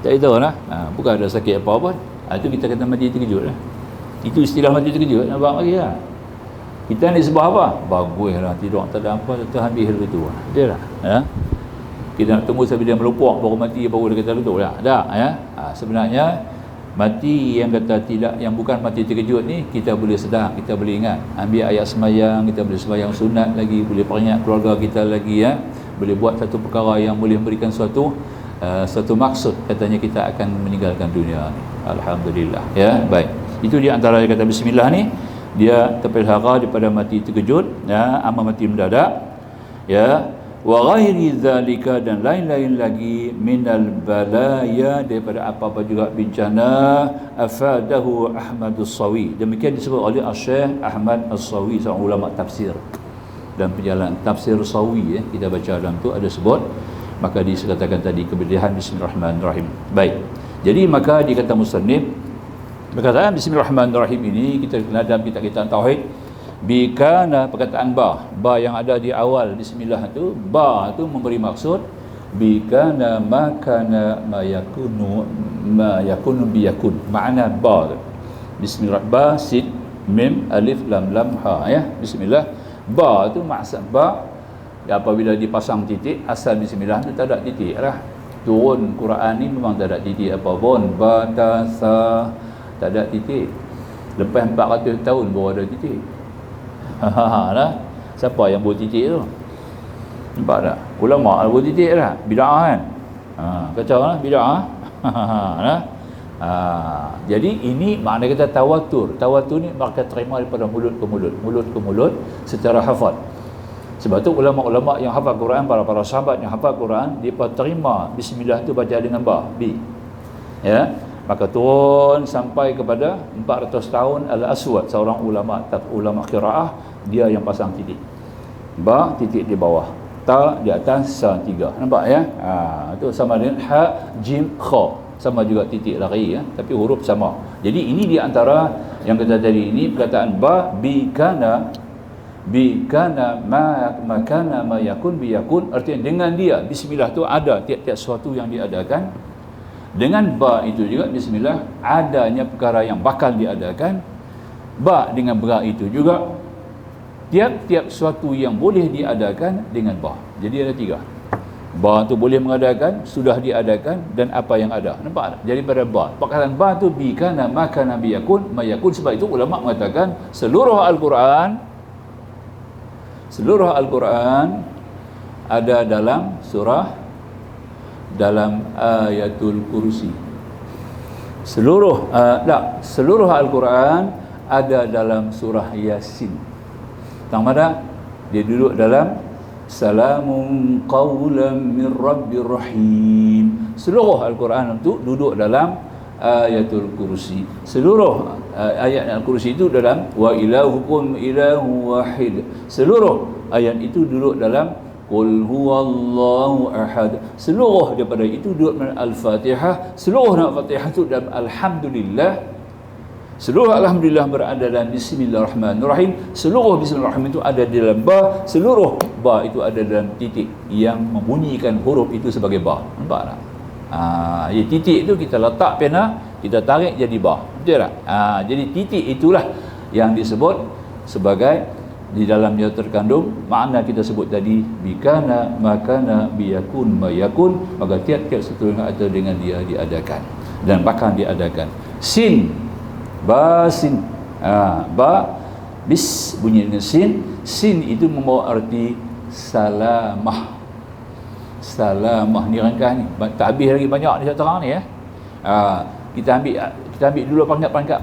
Tak tahu lah. Bukan ada sakit apa-apa. Itu kita kata mati terkejut lah. Itu istilah mati terkejut. Nampak lagi lah. Kita ni sebab apa? Bagus lah. Tidur tak ada apa. Terhabis begitu. Dia lah. Kita nak tunggu sampai dia melupuk baru mati, baru dia kata betul lah. Tak ya. Sebenarnya mati yang kata tidak, yang bukan mati terkejut ni, kita boleh sedar, kita boleh ingat. Ambil ayat semayang, kita boleh semayang sunat lagi, boleh peringat keluarga kita lagi ya. Boleh buat satu perkara yang boleh memberikan suatu maksud, katanya kita akan meninggalkan dunia ni. Alhamdulillah ya. Baik, itu dia antara kata bismillah ni, dia terpelihara daripada mati terkejut ya, amal mati mendadak ya. wa ghairi dzalika, dan lain-lain lagi, minal balaya, daripada apa-apa juga bencana, afadahu Ahmad As-Sawi. Demikian disebut oleh Syekh Ahmad As-Sawi, seorang ulama tafsir dan perjalanan tafsir Sawi, kita baca dalam tu ada sebut. Maka dikatakan tadi keberdihan bismillahirrahmanirrahim. Baik, jadi maka dikata musannif, perkataan bismillahirrahmanirrahim ini kita kenal dalam kitab-kitab tauhid. Bikana, perkataan ba yang ada di awal bismillah tu, ba tu memberi maksud bikana makana ma yakunu biyakun. Makna ba tu bismillah, ba sin mim alif lam lam ha, ya, bismillah. Ba tu maksud ba apabila dipasang titik, asal bismillah tu tak ada titik lah. Turun Quran ni memang tak ada titik apa pun, ba ta sa tak ada titik. Lepas 400 tahun baru ada titik. Lah, siapa yang buat titik tu? Nampak tak? Ulama buat titik lah, bid'ah kan? Kacau lah, bid'ah. Lah. Jadi ini makna kata tawatur. Tawatur ni maka terima daripada mulut ke mulut secara hafal. Sebab tu ulama-ulama yang hafal Quran, para sahabat yang hafal Quran, dia terima bismillah tu baca dengan bi. Ya. Maka turun sampai kepada 400 tahun Al-Aswad, seorang ulama qiraah, dia yang pasang titik. Ba titik di bawah, ta di atas, sa 3. Nampak ya? Itu sama dengan ha, jim, kha. Sama juga titik lari, ya, tapi huruf sama. Jadi ini di antara yang kita tadi ini perkataan ba bikana makana ma yakun biyakun, artinya dengan dia bismillah tu ada tiap-tiap sesuatu yang diadakan. Dengan ba itu juga bismillah adanya perkara yang bakal diadakan. Ba dengan ba itu juga tiap-tiap sesuatu yang boleh diadakan dengan ba. Jadi ada 3. Ba tu boleh mengadakan, sudah diadakan, dan apa yang ada. Nampak tak? Jadi pada ba, perkataan ba tu bikana makana biyakun mayakun. Sebab itu ulama mengatakan seluruh Al-Quran ada dalam ayatul kursi. Seluruh Al-Quran ada dalam surah Yasin. Tamada dia duduk dalam salamun qawlan min rabbir rahim. Seluruh Al-Quran itu duduk dalam ayatul kursi. Seluruh ayat Al-Kursi itu dalam wa ilahukum ilahu wahid. Seluruh ayat itu duduk dalam qul huwallahu ahad. Seluruh daripada itu duduk dalam Al-Fatihah. Seluruh Al-Fatihah itu dalam Alhamdulillah. Seluruh Alhamdulillah berada dalam Bismillahirrahmanirrahim. Seluruh Bismillahirrahmanirrahim itu ada di dalam ba. Seluruh ba itu ada dalam titik yang membunyikan huruf itu sebagai ba. Nampak tak? Ya, titik itu kita letak pena, kita tarik jadi ba. Betul tak? Jadi titik itulah yang disebut sebagai, di dalamnya terkandung makna kita sebut tadi, bikana makana biyakun mayakun. Maka tiap-tiap satu yang ada dengan dia diadakan dan bakal diadakan. Sin, ba sin, ba bis bunyi dengan sin. Sin itu membawa arti salamah. Salamah ni rangkaian ni tak habis lagi, banyak ni terang ni, ya. Kita ambil dulu pangkat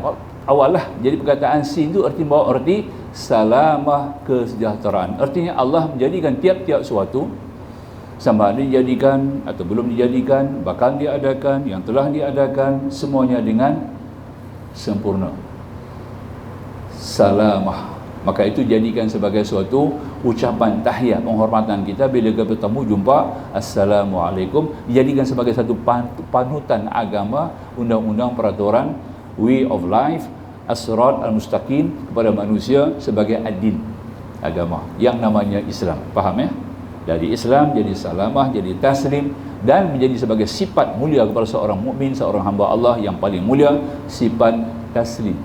awal lah. Jadi perkataan sin tu arti bawa arti salamah, kesejahteraan. Artinya Allah menjadikan tiap-tiap suatu, sama ada dijadikan atau belum dijadikan, bakal diadakan, yang telah diadakan, semuanya dengan sempurna. Salamah. Maka itu jadikan sebagai suatu ucapan tahiyat, penghormatan kita bila kita bertemu jumpa, Assalamualaikum, dijadikan sebagai satu panutan agama, undang-undang, peraturan, way of life, as-sirat al-mustaqim kepada manusia sebagai ad-din, agama yang namanya Islam. Faham, ya? Dari Islam jadi salamah, jadi taslim, dan menjadi sebagai sifat mulia kepada seorang mukmin, seorang hamba Allah yang paling mulia, sifat taslim.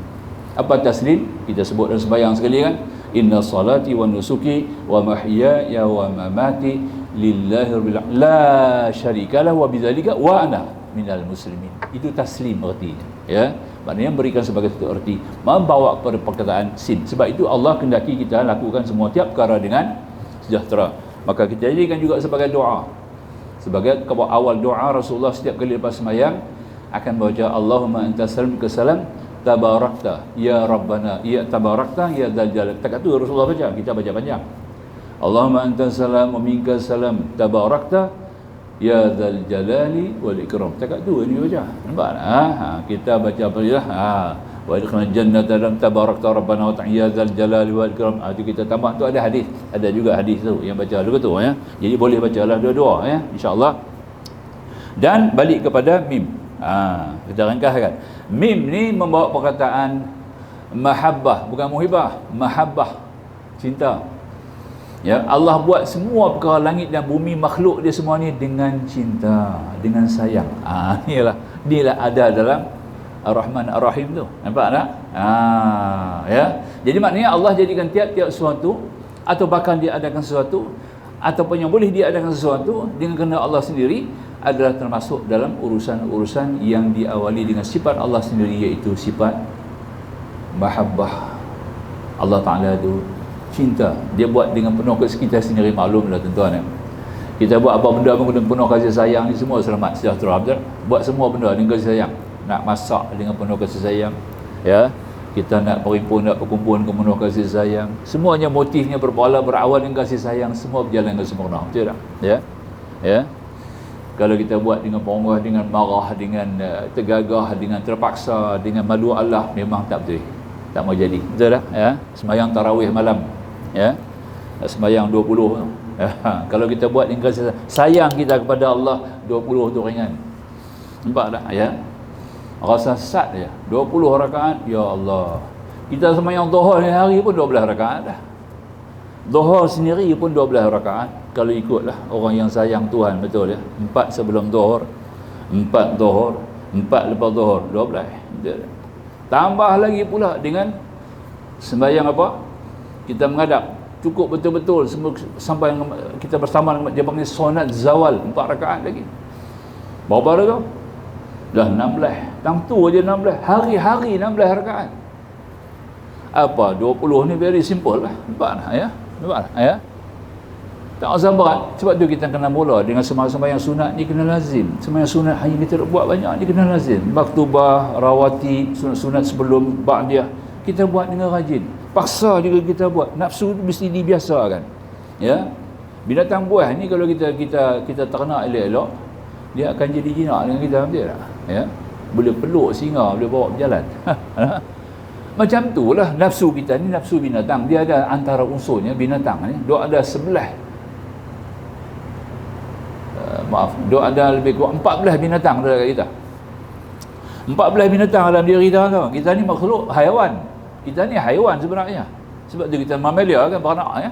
Apa taslim? Kita sebut dalam sembahyang sekali kan, inna salati wa nusuki wa mahyaya wa mamati lillahi rabbil alamin la syarikalah wa bidzalika wa ana minal muslimin. Itu taslim artinya, ya. Maknanya berikan sebagai satu arti, membawa kepada perkataan sin. Sebab itu Allah kendaki kita lakukan semua tiap perkara dengan sejahtera. Maka kita jadikan juga sebagai doa. Sebagai awal doa Rasulullah setiap kali lepas sembahyang akan baca Allahumma anta salam ka salam tabarakta ya rabbana ya tabarakta ya dzal jalal. Tak tu Rasulullah baca, kita baca panjang. Allahumma antas salam wa minkas salam tabarakta ya dzal jalali wal ikram. Takat dua ni baca. Nampak tak? Kita baca apa dia? Wa adkhilna jannata lam tabarakta rabbana wa ta'ala ya dzal jalali wal ikram. Itu kita tambah tu ada hadis. Ada juga hadis tu yang baca dulu tu ya. Jadi boleh bacalah dua-dua ya, insya-Allah. Dan balik kepada mim. Kita ringkaskan. Mim ni membawa perkataan mahabbah, bukan muhibah, mahabbah, cinta. Ya, Allah buat semua perkara langit dan bumi, makhluk dia semua ni dengan cinta, dengan sayang. Inilah ada dalam Ar-Rahman Ar-Rahim tu. Nampak tak? Ya. Jadi maknanya Allah jadikan tiap-tiap sesuatu, atau bahkan dia adakan sesuatu, ataupun yang boleh dia adakan sesuatu dengan kehendak Allah sendiri, adalah termasuk dalam urusan-urusan yang diawali dengan sifat Allah sendiri, iaitu sifat mahabbah. Allah Ta'ala tu cinta. Dia buat dengan penuh kasih. Kita sendiri maklumlah tuan-tuan. Kita buat apa benda pun dengan penuh kasih sayang ni, semua selamat sejahtera. Betul? Buat semua benda dengan kasih sayang. Nak masak dengan penuh kasih sayang, ya. Kita nak berhimpun, nak berkumpul dengan penuh kasih sayang. Semuanya motifnya berawal dengan kasih sayang. Semua berjalan dengan sempurna. Betul tak? Ya. Ya. Kalau kita buat dengan peronggah, dengan marah, dengan tergagah, dengan terpaksa, dengan malu Allah, memang tak betul. Tak mau jadi. Betul tak? Ya. Sembahyang tarawih malam, ya. Sembahyang 20 tu. Ya. Kalau kita buat dengan kasih sayang kita kepada Allah, 20 tu ringan. Nampak tak? Ya. Rasa sat je. 20 rakaat, ya Allah. Kita sembahyang Zuhur hari pun 12 rakaat dah. Zuhur sendiri pun 12 rakaat. Kalau ikutlah orang yang sayang Tuhan, betul ya. 4 sebelum Zuhur, 4 Zuhur, 4 lepas Zuhur, 12. Betul. Tambah lagi pula dengan sembahyang apa? Kita menghadap. Cukup betul-betul sampai kita bersama, dia panggil solat zawal, 4 rakaat lagi. Berapa dah tu? Dah 16. Tang tu aja 16. Hari-hari 16 rakaat. Apa? 20 ni very simple lah. Nampak tak ya? Nampak tak ya? Tak usah berat. Sebab tu kita kena mula dengan sembahyang sunat ni kena lazim. Sembahyang sunat hanya kita buat banyak ni kena lazim. Maktubah, rawatib, sunat-sunat sebelum ba'diyah, kita buat dengan rajin. Paksa juga kita buat. Nafsu mesti dibiasakan. Ya. Binatang buah ni kalau kita ternak elok-elok, dia akan jadi jinak dengan kita, betul tak? Ya. Boleh peluk singa, boleh bawa berjalan. Macam tu lah nafsu kita ni, nafsu binatang. Dia ada antara unsurnya binatang ni. Dia ada 11. Dia ada lebih kurang 14 binatang dalam kita. 14 binatang dalam diri kita tu. Kita ni makhluk haiwan. Kita ni haiwan sebenarnya. Sebab tu kita mamalia kan, beranak ya.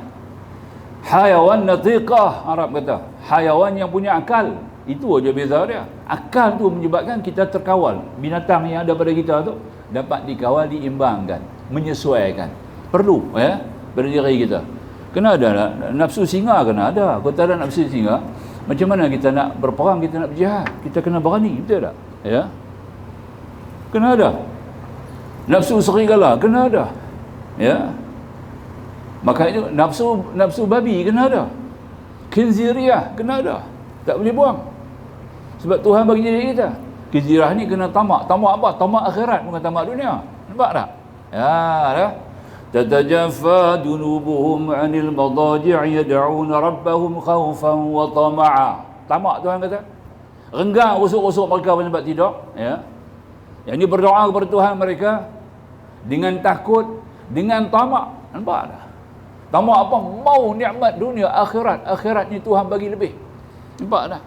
Haiwan natiqah, Arab kata. Haiwan yang punya akal. Itu aja beza dia. Akal tu menyebabkan kita terkawal. Binatang yang ada pada kita tu dapat dikawal, diimbangkan, menyesuaikan. Perlu ya pada diri kita. Kena ada nafsu singa, kena ada. Kalau tak ada nafsu singa, macam mana kita nak berperang, kita nak berjihad? Kita kena berani, betul tak? Ya. Kena ada. Nafsu serigala kena ada. Ya. Maka itu nafsu babi kena ada. Khinziriyah kena ada. Tak boleh buang. Sebab Tuhan bagi diri kita. Khinziriyah ni kena tamak. Tamak apa? Tamak akhirat, bukan tamak dunia. Nampak tak? Ya, dah. Tatajaffa junubuhum 'anil madaji' yad'una rabbahum khaufan wa tama'a. Tamak Tuhan kata. Renggang rusuk-rusuk mereka tempat tidur, ya. Yang ini berdoa kepada Tuhan mereka dengan takut, dengan tamak. Nampak tak? Tamak apa? Mau nikmat dunia, akhirat. Akhirat ni Tuhan bagi lebih. Nampak tak?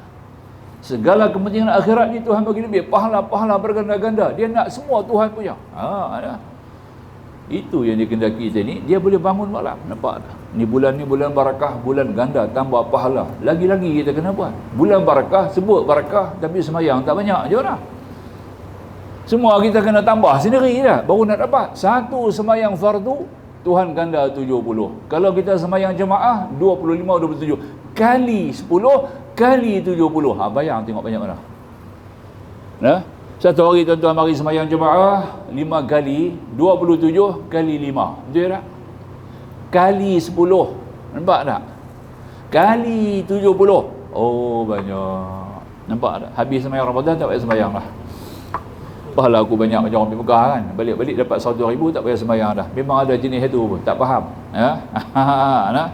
Segala kepentingan akhirat ni Tuhan bagi lebih. Pahala-pahala berganda-ganda. Dia nak semua Tuhan punya. Ada. Itu yang dikehendaki kita ni. Dia boleh bangun malam. Nampak tak? Ni bulan barakah, bulan ganda, tambah pahala. Lagi-lagi kita kena buat. Bulan barakah, sebut barakah, tapi semayang tak banyak je lah. Semua kita kena tambah sendiri dah. Baru nak dapat. Satu semayang fardu, Tuhan ganda 70. Kalau kita semayang jemaah, 25, 27. Kali 10, kali 70. Bayang tengok banyak mana. Nah, satu hari tuan-tuan mari semayang jemaah 5 kali 27 kali 5. Betul tak? Kali 10. Nampak tak? Kali 70. Oh, banyak. Nampak tak? Habis semayang Ramadan tak payah semayang lah. Pahala aku banyak macam orang pergi Mekah kan. Balik-balik dapat 100,000 tak payah semayang dah. Memang ada jenis itu pun. Tak faham. Ya? Nah.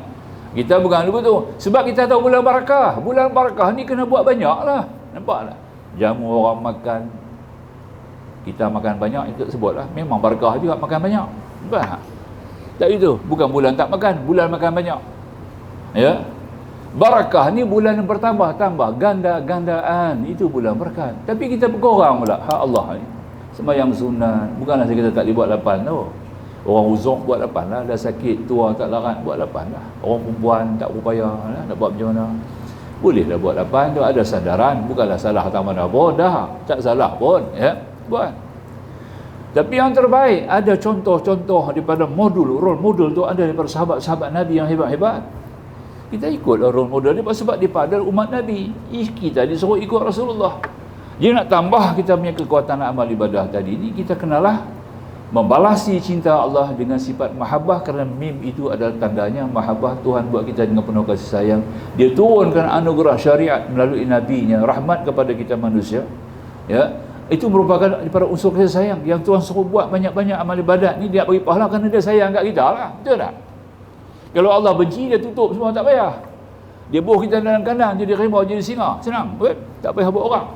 Kita bukan lupa tu. Sebab kita tahu bulan barakah. Bulan barakah ni kena buat banyak lah. Nampak tak? Jamu orang makan. Kita makan banyak, itu sebut lah. Memang barakah juga makan banyak. Nampak? Tak itu. Bukan bulan tak makan. Bulan makan banyak. Ya. Barakah ni bulan yang bertambah-tambah. Ganda-gandaan. Itu bulan barakah. Tapi kita berkorang pula. Ha Allah ni. Sembahyang sunat. Bukanlah kita tak boleh buat 8 tu. Orang uzur buat 8 lah. Dah sakit, tua, tak larat, buat 8 lah. Orang perempuan tak berupaya lah. Nak buat macam mana? Bolehlah buat 8 tu. Ada sadaran. Bukanlah salah tak mana pun. Dah. Tak salah pun. Ya. Buat. Tapi yang terbaik, ada contoh-contoh daripada role model tu ada daripada sahabat-sahabat Nabi yang hebat-hebat. Kita ikut role model ni sebab dia pada umat Nabi. Kita disuruh ikut Rasulullah. Dia nak tambah kita punya kekuatan amal ibadah tadi ni, kita kenalah membalasi cinta Allah dengan sifat mahabbah, kerana mim itu adalah tandanya mahabbah. Tuhan buat kita dengan penuh kasih sayang. Dia turunkan anugerah syariat melalui nabinya, rahmat kepada kita manusia. Ya, itu merupakan daripada unsur kasih sayang yang Tuhan suruh buat banyak-banyak amal ibadat ni. Dia bagi pahala kerana dia sayang kat kita lah. Betul tak? Kalau Allah benci, dia tutup semua, tak payah. Dia buh kita dalam kandang jadi harimau, jadi singa, senang, betul? Tak payah buat orang.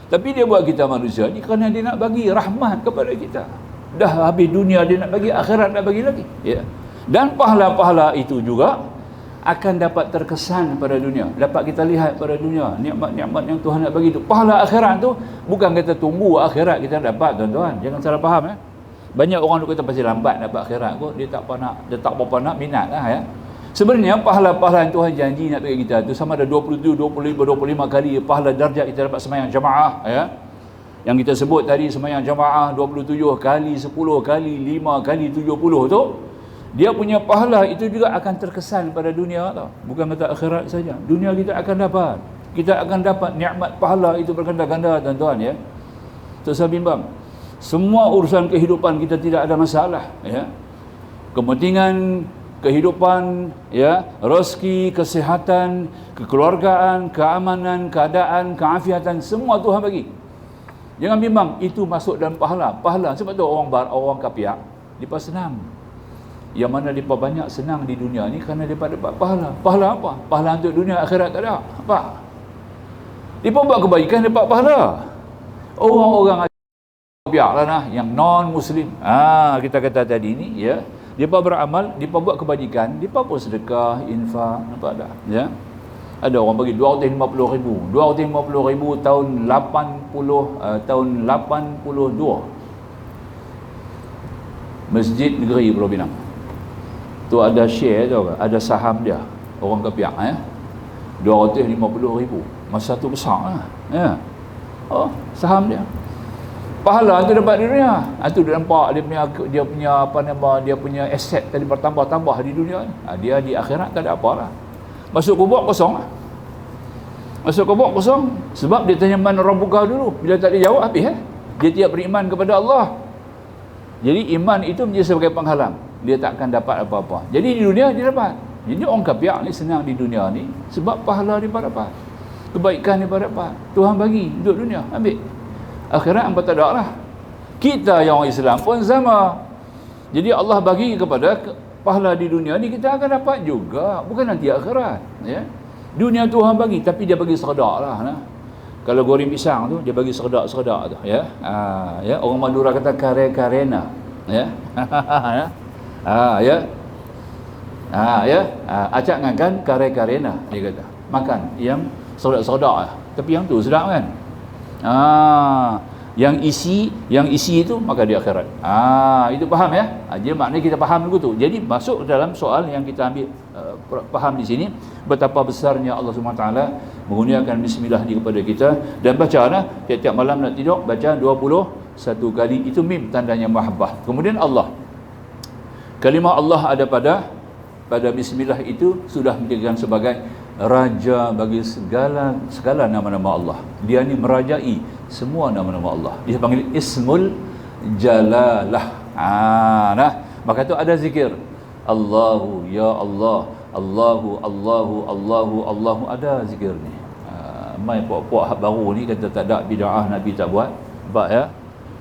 Tapi dia buat kita manusia ni kerana dia nak bagi rahmat kepada kita. Dah habis dunia dia nak bagi, akhirat nak bagi lagi. Ya. Dan pahala-pahala itu juga akan dapat terkesan pada dunia. Dapat kita lihat pada dunia nikmat-nikmat yang Tuhan nak bagi tu. Pahala akhirat tu bukan kita tunggu akhirat kita dapat, tuan-tuan. Jangan salah faham ya. Banyak orang tu kata pasti lambat dapat akhirat kot. Dia tak berapa nak minat lah ya. Sebenarnya pahala-pahala yang Tuhan janji nak bagi kita tu sama ada 27, 25 kali pahala darjat kita dapat sembahyang jemaah ya. Yang kita sebut tadi sembahyang jemaah 27 kali, 10 kali, 5 kali, 70 tu, dia punya pahala itu juga akan terkesan pada dunia tau. Bukan kata akhirat saja. Dunia kita akan dapat. Kita akan dapat nikmat pahala itu berganda-ganda, tuan-tuan ya. Tuan bimbang. Semua urusan kehidupan kita tidak ada masalah ya. Kepentingan kehidupan ya, rezeki, kesihatan, kekeluargaan, keamanan, keadaan, keafiatan, semua Tuhan bagi. Jangan bimbang, itu masuk dalam pahala. Pahala, sebab tu orang kapiak, mereka senang. Yang mana mereka banyak senang di dunia ni kerana mereka dapat pahala. Pahala apa? Pahala untuk dunia, akhirat tak ada. Apa? Mereka buat kebaikan, dapat pahala. Orang-orang kapiak lah nah, yang non-Muslim. Kita kata tadi ni, ya. Mereka beramal, mereka buat kebajikan, mereka pun sedekah, infak, nampak tak? Ya. Ada orang bagi 250,000. 250,000 tahun 82. Masjid Negeri Pulau Pinang. Tu ada share tu, ada saham dia. Orang kepiak ya. 250,000. Masa tu besar lah. Ya. Oh, saham dia. Pahala tu dapat di dunia. Itu dia nampak dia punya aset tadi bertambah-tambah di dunia ni. Dia di akhirat tak ada apalah. Masuk kubur kosong lah. Masuk kubur kosong. Sebab dia tanya man rabbuka dulu. Bila tak dia jawab habis Dia tiap beriman kepada Allah. Jadi iman itu menjadi sebagai penghalang. Dia tak akan dapat apa-apa. Jadi di dunia dia dapat. Jadi orang kapiak ni senang di dunia ni sebab pahala dia dapat. Kebaikan dia dapat. Tuhan bagi untuk dunia. Ambil. Akhirat apa tak ada lah. Kita yang orang Islam pun sama. Jadi Allah bagi kepada pahala di dunia ni, kita akan dapat juga. Bukan nanti akhirat ya. Dunia Tuhan bagi, tapi dia bagi seredak lah nah. Kalau goreng pisang tu dia bagi seredak tu ya. Ya, orang Madura kata kare-karena ya. Ya. Ya. Acak ngakan kare-karena dia kata. Makan yang seredak-seredak lah. Tapi yang tu sedap kan? Yang isi itu maka di akhirat. Itu faham ya? Jadi maknanya kita faham dulu tu. Jadi masuk dalam soal yang kita ambil faham di sini, betapa besarnya Allah Subhanahu Wa Taala mengurniakan bismillah ni kepada kita, dan bacalah tiap-tiap malam nak tidur baca 21 kali. Itu mim tandanya mahabbah. Kemudian Allah. Kalimah Allah ada pada bismillah itu sudah dijadikan sebagai raja bagi segala nama-nama Allah. Dia ni merajai semua nama-nama Allah. Dia panggil Ismul Jalalah. Nah, maka tu ada zikir. Allahu ya Allah, Allahu Allahu ada zikir ni. Mai puak-puak baru ni kata tak ada bid'ah, Nabi tak buat. Sebab ya,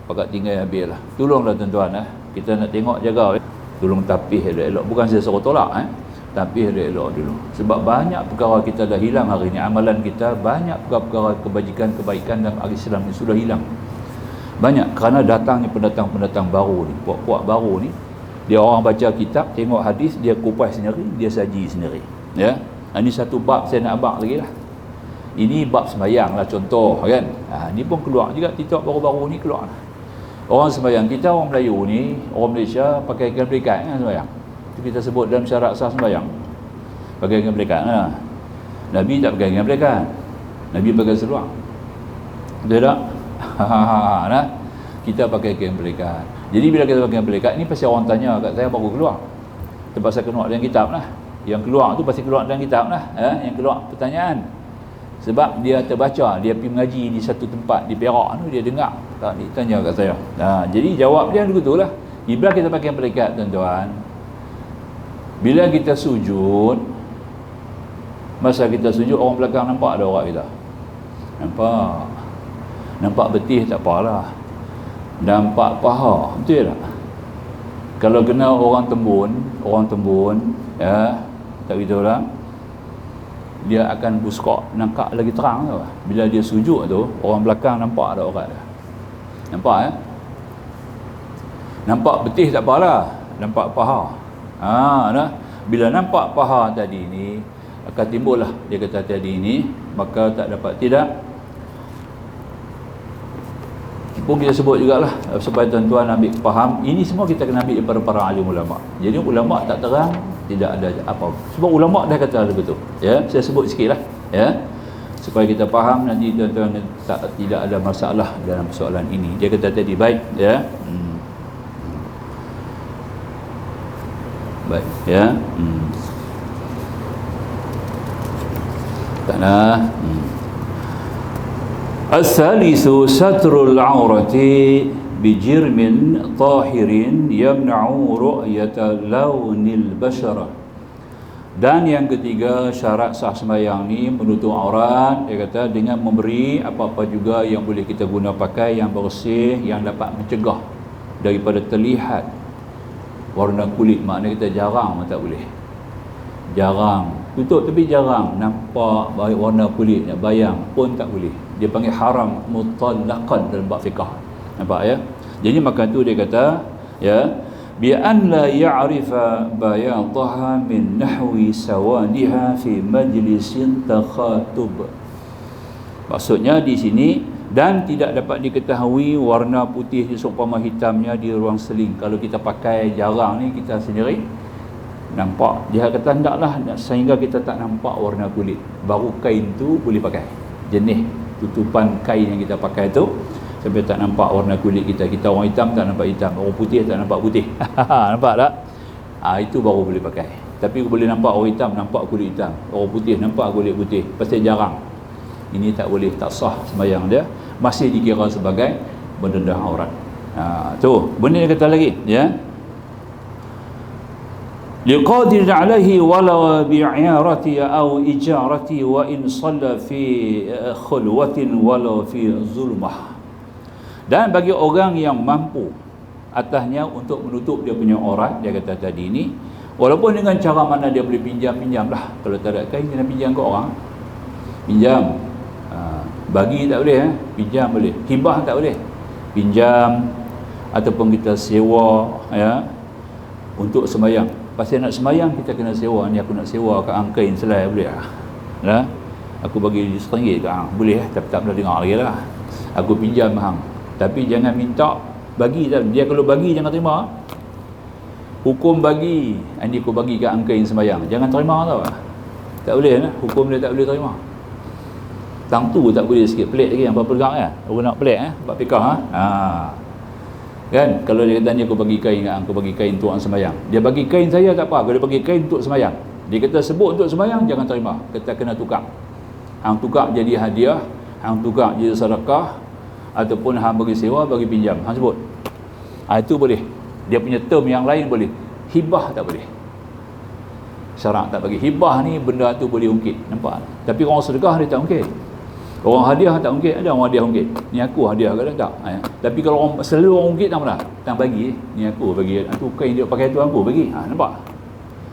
pakat tinggal habislah. Tolonglah tuan-tuan kita nak tengok jaga. Tolong tapih elok-elok, bukan saya suruh tolak tapi elok dulu. Sebab banyak perkara kita dah hilang hari ni. Amalan kita banyak perkara kebajikan, kebaikan dalam Islam ni sudah hilang. Banyak kerana datangnya pendatang-pendatang baru ni, puak-puak baru ni. Dia orang baca kitab, tengok hadis, dia kupas sendiri, dia saji sendiri. Ya. Ini satu bab saya nak abang lagi lah. Ini bab sembahyang lah contoh kan. Ni pun keluar juga TikTok baru-baru ni keluar lah. Orang sembahyang kita, orang Melayu ni, orang Malaysia pakai kain pelikat kan sembahyang. Itu kita sebut dalam syarat sah sembahyang. Pakai kain pelikat lah. Nabi tak pakai kain pelikat. Nabi pakai seluar. Betul tak? Nah, kita pakai kain pelikat. Jadi bila kita pakai kain pelikat ni pasti orang tanya kat saya baru keluar. Terpaksa keluar dalam kitab lah. Yang keluar tu pasti keluar dalam kitab lah. Yang keluar pertanyaan. Sebab dia terbaca, dia pergi mengaji di satu tempat di Perak tu, dia dengar. Tak ditanya kat saya. Jadi jawab dia begitulah. Bila kita pakai pelikat tuan-tuan, bila kita sujud, masa kita sujud, orang belakang nampak ada orang kita. Nampak betih tak apalah. Nampak paha, betul tak? Kalau kena orang tembun, ya, tak begitu lah. Dia akan buskok, nampak lagi terang tu. Bila dia sujud tu, orang belakang nampak ada orang dia. Nampak ya? Nampak betih tak apalah, nampak paha. Nah, bila nampak paha tadi ni, akan timbullah dia kata tadi ni, maka tak dapat tidak. Pun kita sebut jugalah supaya tuan-tuan ambil faham. Ini semua kita kena ambil daripada para alim ulama. Jadi ulama tak terang, tidak ada apa. Sebab ulama dah kata ada betul. Ya, saya sebut sikitlah, ya. Supaya kita faham, nanti tuan-tuan tidak ada masalah dalam soalan ini. Dia kata tadi baik, ya. Baik, ya. Taklah. As-salisu satrul aurati bijirmin tahirin yamna'u ru'yata launil bashara. Dan yang ketiga, syarat sah sembahyang ni menutup aurat, dia kata dengan memberi apa-apa juga yang boleh kita guna pakai yang bersih, yang dapat mencegah daripada terlihat warna kulit. Maknanya kita jarang tak boleh. Jarang tutup tapi jarang nampak warna kulit, bayang pun tak boleh. Dia panggil haram mutlaqan dalam bab fiqh. Nampak ya? Jadi maka tu dia kata ya, bi an la ya'rifa bayadaha min nahwi sawadiha fi majlisin takhatub. Maksudnya di sini, dan tidak dapat diketahui warna putih seumpama hitamnya di ruang seling. Kalau kita pakai jarang ni, kita sendiri nampak. Dia kata hendaklah sehingga kita tak nampak warna kulit, baru kain tu boleh pakai. Jenis tutupan kain yang kita pakai tu sampai tak nampak warna kulit kita. Kita orang hitam tak nampak hitam, orang putih tak nampak putih. Nampak tak? Itu baru boleh pakai. Tapi boleh nampak orang hitam nampak kulit hitam, orang putih nampak kulit putih. Pasal jarang. Ini tak boleh, tak sah sembahyang dia, masih dikira sebagai mendedah aurat. Tu benda dia kata lagi, ya. Liqadir alaihi walau bi'irati aw ijarati wa in shalla fi khulwatin walau fi zulmah. Dan bagi orang yang mampu atasnya untuk menutup dia punya aurat, dia kata tadi ni, walaupun dengan cara mana dia boleh pinjam lah. Kalau tak ada kain, kena pinjam ke orang. Pinjam. Bagi tak boleh, pinjam boleh. Hibah tak boleh. Pinjam ataupun kita sewa, ya, untuk sembahyang. Pasal nak sembahyang kita kena sewa. Ni aku nak sewa kat angkain selai, boleh lah. Aku bagi RM1 ke boleh, tapi tak pernah dengar lagi lah. Aku pinjam hang, tapi jangan minta bagi. Dia kalau bagi jangan terima. Hukum bagi, ini aku bagi kat angkain sembahyang, jangan terima tau. Tak boleh lah, hukum dia tak boleh terima. Tang tu tak boleh, sikit pelik lagi yang berpegang kan. Orang nak pelik buat fikah kan. Kalau dia kata ni aku bagi kain, aku bagi kain untuk orang sembahyang, dia bagi kain saya tak apa. Kalau dia bagi kain untuk sembahyang, dia kata sebut untuk sembahyang, jangan terima. Kita kena tukar. Hang tukar jadi hadiah, hang tukar jadi sedekah, ataupun hang bagi sewa, bagi pinjam, hang sebut. Itu boleh. Dia punya term yang lain boleh. Hibah tak boleh. Syarat tak bagi. Hibah ni benda tu boleh ungkit, nampak? Tapi orang sedekah dia tak ungkit. Orang hadiah tak ungkit, ada orang hadiah ungkit. Ni aku hadiah ke tak? Tapi kalau orang selalu orang ungkit tak pernah. Tak bagi, ni aku bagi. Aku kain dia pakai tu aku bagi. Nampak?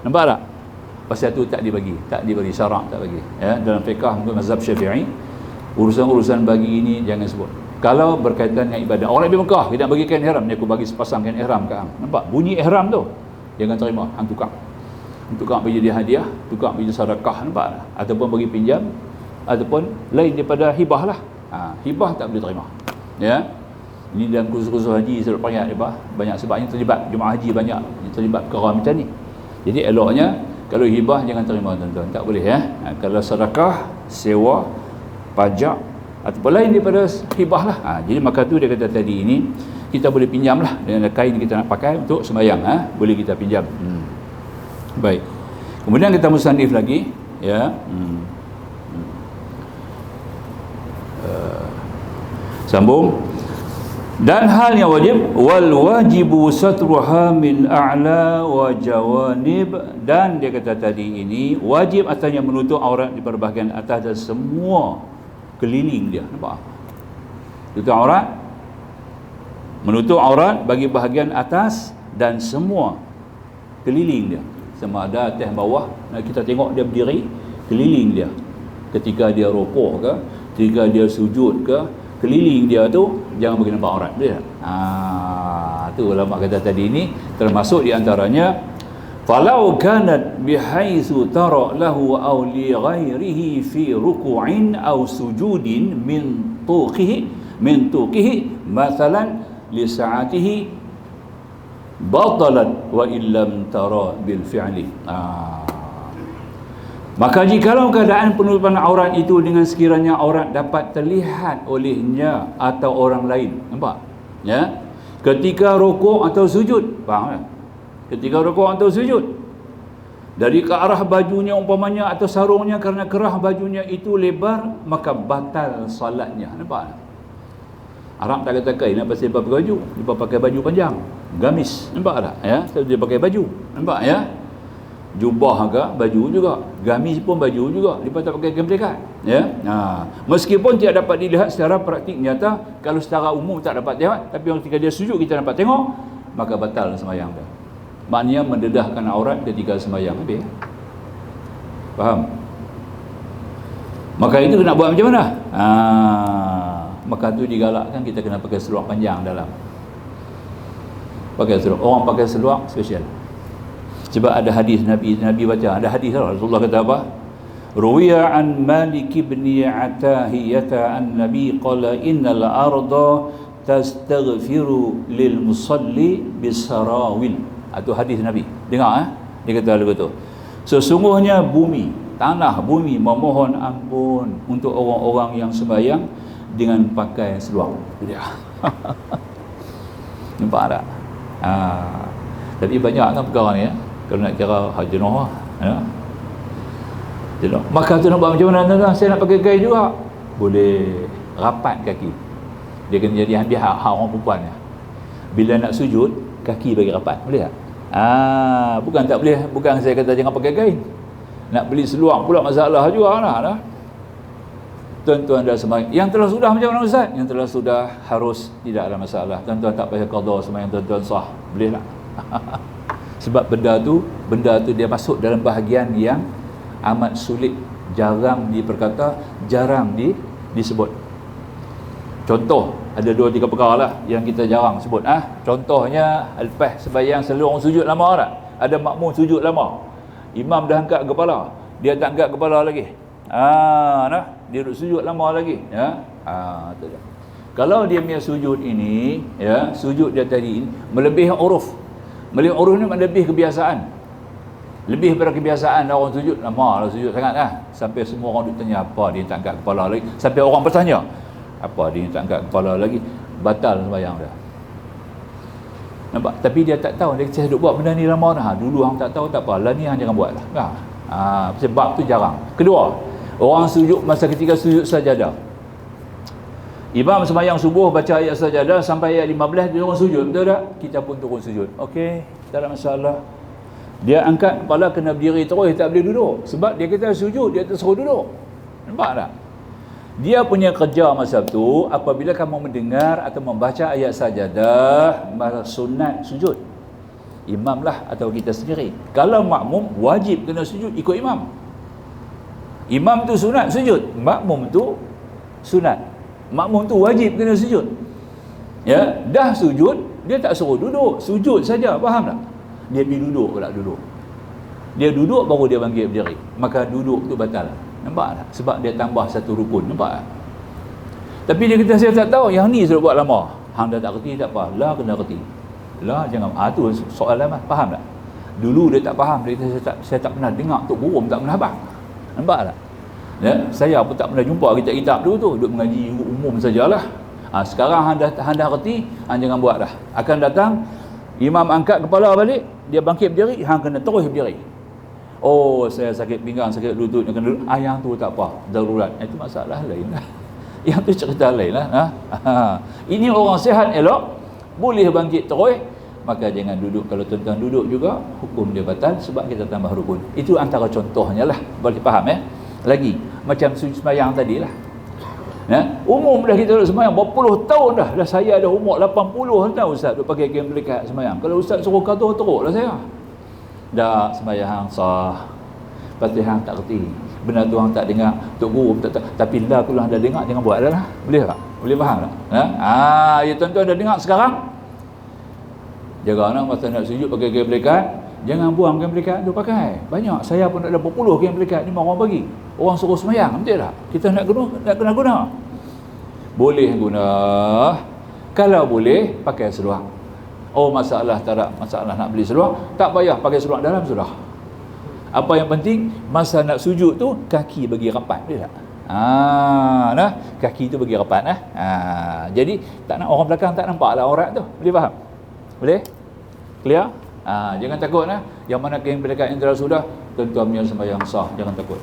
Nampak tak? pasal tu tak dibagi syarak, tak bagi. Ya, dalam fiqh mazhab Syafi'i, urusan-urusan bagi ini jangan sebut. Kalau berkaitan dengan ibadah, orang pergi Mekah, kita nak bagi kain ihram, ni aku bagi sepasang kain ihram kat hang. Nampak bunyi ihram tu, jangan terima, hang tukar bagi dia hadiah, tukar bagi sedekah, nampak tak? Ataupun bagi pinjam, ataupun lain daripada hibah lah. Hibah tak boleh terima. Ya, ini dalam kursus-kursus haji saya banyak banyak sebabnya terlibat jemaah haji, banyak terlibat perkara macam ni. Jadi eloknya kalau hibah jangan terima tuan-tuan, tak boleh ya. Kalau sedekah, sewa, pajak ataupun lain daripada hibah lah. Jadi maka tu dia kata tadi ini kita boleh pinjam lah dengan kain kita nak pakai untuk sembahyang, boleh kita pinjam. Baik. Kemudian kita musannif lagi ya. Sambung. Dan hal yang wajib, wal wajibu satruha min a'la wa jawanib, dan dia kata tadi ini wajib atasnya menutup aurat di bahagian atas dan semua keliling dia. Nampak? Menutup aurat bagi bahagian atas dan semua keliling dia. Sama ada atas bawah, kita tengok dia berdiri keliling dia. Ketika dia rukuk ke, ketika dia sujud ke, keliling dia tu jangan bagi nampak aurat dia. Tu ulama kata tadi ini termasuk di antaranya falau kanat bihaitsu tara lahu aw li ghairihi fi ruku'in aw sujudin min tuqihi mathalan li sa'atihi batalat wa illam tara bil fi'li. Maka jikalau keadaan penutupan aurat itu dengan sekiranya aurat dapat terlihat olehnya atau orang lain, nampak? Ya. Ketika rukuk atau sujud, faham tak? Ketika rukuk atau sujud, dari ke arah bajunya umpamanya atau sarungnya, kerana kerah bajunya itu lebar, maka batal salatnya. Nampak? Arab tak kata kain, pasal dia pakai baju, dia pakai baju panjang, gamis, nampak tak? Ya, dia pakai baju, nampak ya? Jubah ke baju juga, gamis pun baju juga, dia tak pakai kain pelikat ya. Meskipun tidak dapat dilihat secara praktik nyata, kalau secara umum tak dapat lihat, tapi ketika dia sujud kita dapat tengok, maka batal sembahyang dia. Maknanya mendedahkan aurat ketika sembahyang. Habis. Faham? Maka itu nak buat macam mana? Maka tu digalakkan kita kena pakai seluar panjang dalam. Pakai seluar, orang pakai seluar special. Sebab ada hadis Nabi baca, ada hadis Rasulullah kata apa? Ruwiya an Malik bin Atahiyata an Nabi qala innal arda tastaghfiru lil musalli bisarawil. Itu hadis Nabi. Dengar dia kata lagu tu. Sesungguhnya tanah bumi memohon ampun untuk orang-orang yang sembahyang dengan pakai seluar. Nampak tak? Tapi banyak kan perkara ni ya. Kalau nak kira hajnah ya. Maka tu nak buat macam mana tuan-tuan? Saya nak pakai kain juga. Boleh rapat kaki. Dia kena jadi ambil hak orang perempuan ya. Bila nak sujud, kaki bagi rapat. Boleh tak? Bukan tak boleh, bukan saya kata jangan pakai kain. Nak beli seluar pula masalah juga lah. Tuan-tuan dah sembahyang. Yang telah sudah macam mana Ustaz? Yang telah sudah harus tidak ada masalah. Tuan-tuan tak payah qada sembahyang tuan-tuan sah. Boleh tak? Sebab benda tu dia masuk dalam bahagian yang amat sulit, jarang diperkata, jarang disebut. Contoh, ada 2-3 perkara lah yang kita jarang sebut. Contohnya, lepas sembahyang selalu orang sujud lama tak? Ada makmum sujud lama. Imam dah angkat kepala, dia tak angkat kepala lagi. Dia duduk sujud lama lagi. Ya. Tu dia. Kalau dia punya sujud ini, ya, sujud dia tadi melebihi uruf. Melebihi uruf ni lebih kebiasaan. Lebih daripada kebiasaan orang sujud lama, sujud sangat sampai semua orang duk tanya apa dia tak angkat kepala lagi. Sampai orang bertanya, apa dia tak angkat kepala lagi, batal sembahyang dia. Nampak? Tapi dia tak tahu, dia kata duk buat benda ni lama dah. Dulu hang tak tahu tak apa, lah ni hang jangan buat lah. Sebab tu jarang. Kedua, orang sujud masa ketika sujud sajadah. Imam sembahyang subuh baca ayat sajadah sampai ayat 15 dia turun sujud, betul tak? Kita pun turun sujud. Okey, tak ada masalah. Dia angkat kepala kena berdiri terus, dia tak boleh duduk. Sebab dia kata sujud, dia tersuruh duduk. Nampak tak? Dia punya kerja masa tu, apabila kamu mendengar atau membaca ayat sajadah, masa sunat sujud. Imam lah atau kita sendiri. Kalau makmum, wajib kena sujud ikut imam. Imam tu sunat sujud, makmum tu sunat. Makmum tu wajib kena sujud. Ya, dah sujud, dia tak suruh duduk, sujud saja, faham tak? Dia pergi duduk pula duduk. Dia duduk baru dia bangkit berdiri. Maka duduk tu batal. Nampak tak? Sebab dia tambah satu rukun, nampak tak? Tapi dia kata saya tak tahu, yang ni sudah buat lama. Hang dah tak kerti tak apa, lah kena kerti. Lah jangan, tu soalan lah, faham tak? Dulu dia tak faham, dia kata saya tak pernah dengar Tok Guru tak pernah abang. Nampak tak? Ya, saya pun tak pernah jumpa kitab-kitab dulu tu, duduk mengaji umum sajalah. Sekarang hang dah kerti, hang jangan buat dah. Akan datang imam angkat kepala balik, dia bangkit berdiri, hang kena terus berdiri. Oh, saya sakit pinggang, sakit lutut, kena duduk. Yang tu tak apa, darurat. Itu masalah lain lah. Yang tu cerita lain lah. Ini orang sihat elok, boleh bangkit terus, maka jangan duduk. Kalau tuan-tuan duduk juga, hukum dia batal sebab kita tambah rukun. Itu antara contohnya lah. Boleh faham Lagi, macam sujud sembahyang tadi lah. Umum dah kita duduk sembahyang berpuluh tahun dah. Saya ada umur 80 tahun Ustaz duduk pakai kain pelikat sembahyang. Kalau Ustaz suruh kata teruk lah saya. Dah sembahyang sah. Lepas tu hang tak kerti. Benda tu hang tak dengar. Tok Guru tak. Tapi lah kalau hang dah dengar, jangan buat dah lah. Boleh tak? Boleh faham tak? Ya tuan-tuan dah dengar sekarang. Jaga anak masa nak sujud pakai kain pelikat. Jangan buang kain pelikat tu pakai. Banyak. Saya pun ada berpuluh kain pelikat ni orang bagi. Orang suruh sembahyang, betul tak? Kita nak kena guna. Boleh guna. Kalau boleh, pakai seluar. Oh, masalah tak ada, masalah nak beli seluar, tak payah pakai seluar dalam sudah. Apa yang penting, masa nak sujud tu, kaki bagi rapat, betul tak? Kaki tu bagi rapat. Jadi, tak nak orang belakang tak nampak lah aurat tu. Boleh faham? Boleh? Clear? Jangan takut yang mana yang berdekat yang telah sudah, tuan-tuan punya sembahyang sah, jangan takut.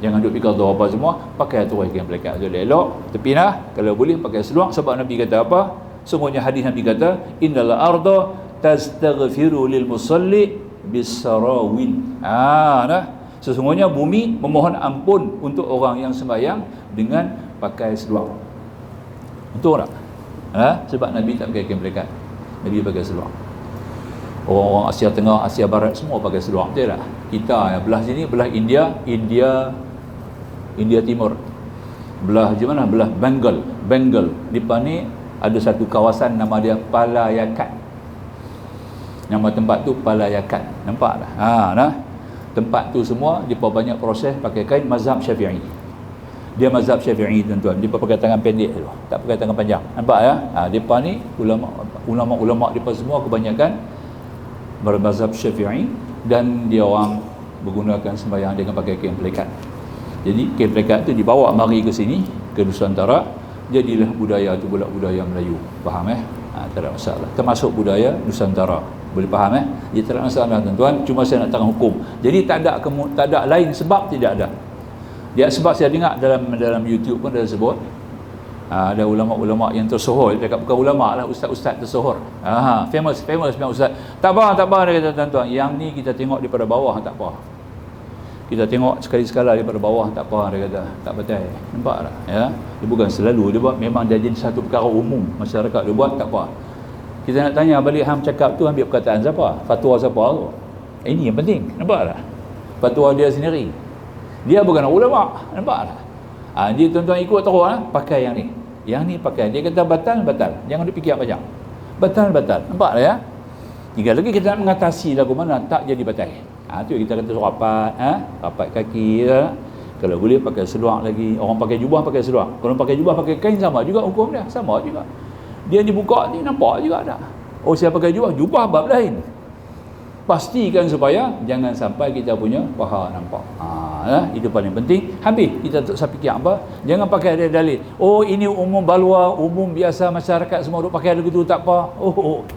Jangan duduk fikir apa semua, pakai terus kain pelikat tu elok. Tapi kalau boleh pakai seluar, sebab Nabi kata apa? Semuanya hadis Nabi kata, innal arda tastaghfiru lil musalli bisarawin. Sesungguhnya bumi memohon ampun untuk orang yang sembahyang dengan pakai seluar. Betul tak? Sebab Nabi tak pakai kain pelikat, Nabi pakai seluar. Orang-orang Asia Tengah, Asia Barat semua pakai seluar, betul tak? Kita belah sini, belah India Timur, belah mana? Belah Bengal. Di ni ada satu kawasan nama dia Palayakat. Nama tempat tu Palayakat. Nampak tak? Tempat tu semua dia banyak proses pakai kain mazhab Syafi'i. Dia mazhab Syafi'i tuan-tuan. Dia pakai tangan pendek tu, tak pakai tangan panjang. Nampak ya? Depa ni ulama depa semua kebanyakan bermazhab Syafi'i, dan dia orang menggunakan sembahyang dengan pakai kain pelikat. Jadi kain pelikat tu dibawa mari ke sini, ke Nusantara, jadilah budaya tu pula budaya Melayu. Faham tak ada masalah. Termasuk budaya Nusantara. Boleh faham Dia tak ada masalah tuan-tuan. Cuma saya nak terang hukum. Jadi tak ada lain sebab, tidak ada. Dia sebab saya dengar dalam YouTube pun ada sebut, ada ulama-ulama yang tersohor. Dia cakap bukan ulama lah, ustaz-ustaz tersohor. Famous memang ustaz. Tak apa dia kata tuan-tuan. Yang ni kita tengok daripada bawah, tak apa. Kita tengok sekali-sekala daripada bawah, tak apa, dia kata. Tak betul. Nampak tak? Dia bukan selalu dia buat, memang dia jadi satu perkara umum masyarakat dia buat, tak apa. Kita nak tanya balik hang cakap tu, ambil perkataan siapa? Fatwa siapa tu? Ini yang penting. Nampak tak? Fatwa dia sendiri. Dia bukan ulama. Nampak tak? Dia tuan-tuan ikut terus pakai yang ni. Yang ni pakai. Dia kata batal. Jangan dipikir macam. Batal. Nampak tak ya? Tinggal lagi kita nak mengatasi lagu mana tak jadi batal. Tu kita kata rapat, rapat kaki ya. Kalau boleh pakai seluar lagi. Orang pakai jubah pakai seluar. Kalau pakai jubah pakai kain sama juga hukum dia. Sama juga. Dia dibuka ni nampak juga tak? Oh, saya pakai jubah bab lain. Pastikan supaya jangan sampai kita punya paha nampak. Itu paling penting. Habis kita tak usah fikir apa. Jangan pakai dalil. Oh, ini umum balwa, umum biasa masyarakat semua duk pakai begitu, tak apa. Oh.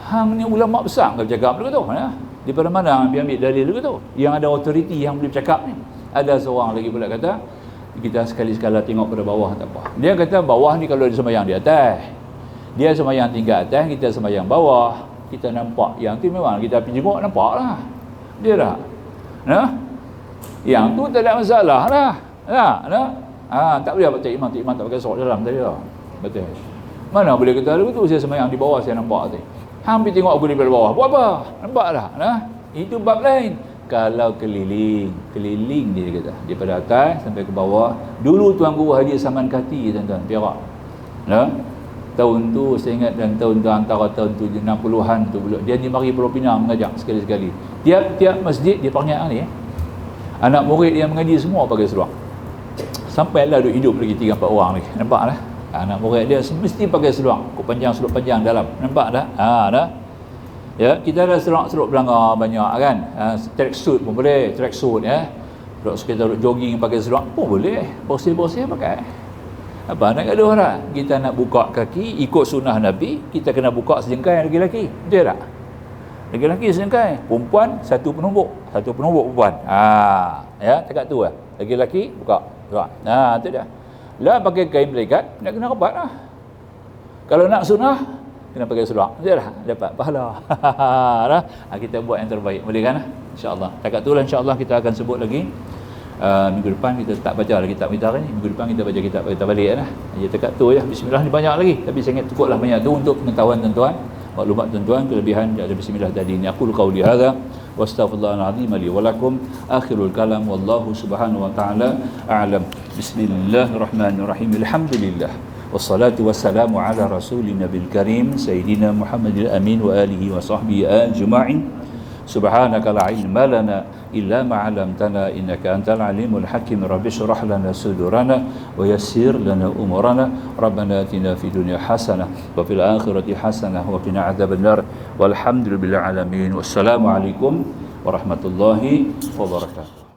Hang ni ulama besar ke bercakap begitu Daripada mana hang ambil dalil begitu? Yang ada autoriti yang boleh bercakap ni. Ada seorang lagi pula kata, kita sekali-sekala tengok pada bawah, tak apa. Dia kata bawah ni kalau dia sembahyang di atas, dia sembahyang tinggal atas, kita sembahyang bawah, kita nampak yang tu memang kita pergi jenguk nampak lah. Dia dah. Yang tu tak ada masalah lah. Tak boleh baca imam tak pakai sorok dalam tadi lah. Betul. Mana boleh kata begitu, saya sembahyang di bawah saya nampak tadi. Hampir tengok aku daripada bawah. Buat apa? Nampak tak? Nah, itu bab lain. Kalau keliling dia kata, daripada atas sampai ke bawah. Dulu Tuan Guru Haji Saman Kati, tuan-tuan, Perak. Nah, tahun tu saya ingat, dan tahun tu antara tahun tu 60-an tu pula dia ni mari Pulau Pinang mengajak sekali-sekali. Tiap masjid dia panggil ni anak murid yang mengaji semua pakai seluar. Sampailah duk hidup lagi 3-4 orang lagi. Nampak dah? Anak murid dia mesti pakai seluar, kok panjang, seluar panjang dalam. Nampak dah? Dah. Ya, kita ada seluar belanga banyak kan. Track suit pun boleh, track suit ya. Kalau kita jogging pakai seluar pun boleh. Borsih-borsih pakai. Apa nak gaduh dah? Kita nak buka kaki ikut sunnah Nabi, kita kena buka sejengkai laki-laki. Betul tak? Laki-laki sejengkai, perempuan satu penumbuk perempuan. Ya, dekat tu lah. Laki-laki buka. Tu dah. Lah pakai kain melikat, nak kena rapat lah. Kalau nak sunnah, kena pakai seluar. Betul dah? Dapat pahala. Dah? Kita buat yang terbaik. Boleh kan? InsyaAllah. Dekat tu lah insyaAllah kita akan sebut lagi. Minggu depan kita tak baca lagi kitab kita ni. Minggu depan kita baca kitab kita balik lah. Dia dekat tu je. Bismillah ni banyak lagi. Tapi saya ingat cukup lah banyak tu untuk pengetahuan tuan-tuan. Maklumat tuan-tuan, kelebihan ada bismillah tadi ni. Aku qauli hadza wa astaghfirullahalazim li wa lakum. Akhirul kalam wallahu subhanahu wa ta'ala a'lam. Bismillahirrahmanirrahim. Alhamdulillah. Wassalatu wassalamu ala rasulina bil karim sayyidina Muhammadil amin wa alihi wa sahbihi ajma'in. Subhanaka la ilma lana illa ma 'allamtana innaka antal alimul hakim. Rabbi shrah lana sudurana wa yassir lana umurana. Rabbana atina fid dunya hasanah wa fil akhirati hasanah wa qina adzabannar. Walhamdulillahi alamin. Wassalamu alaikum warahmatullahi wabarakatuh.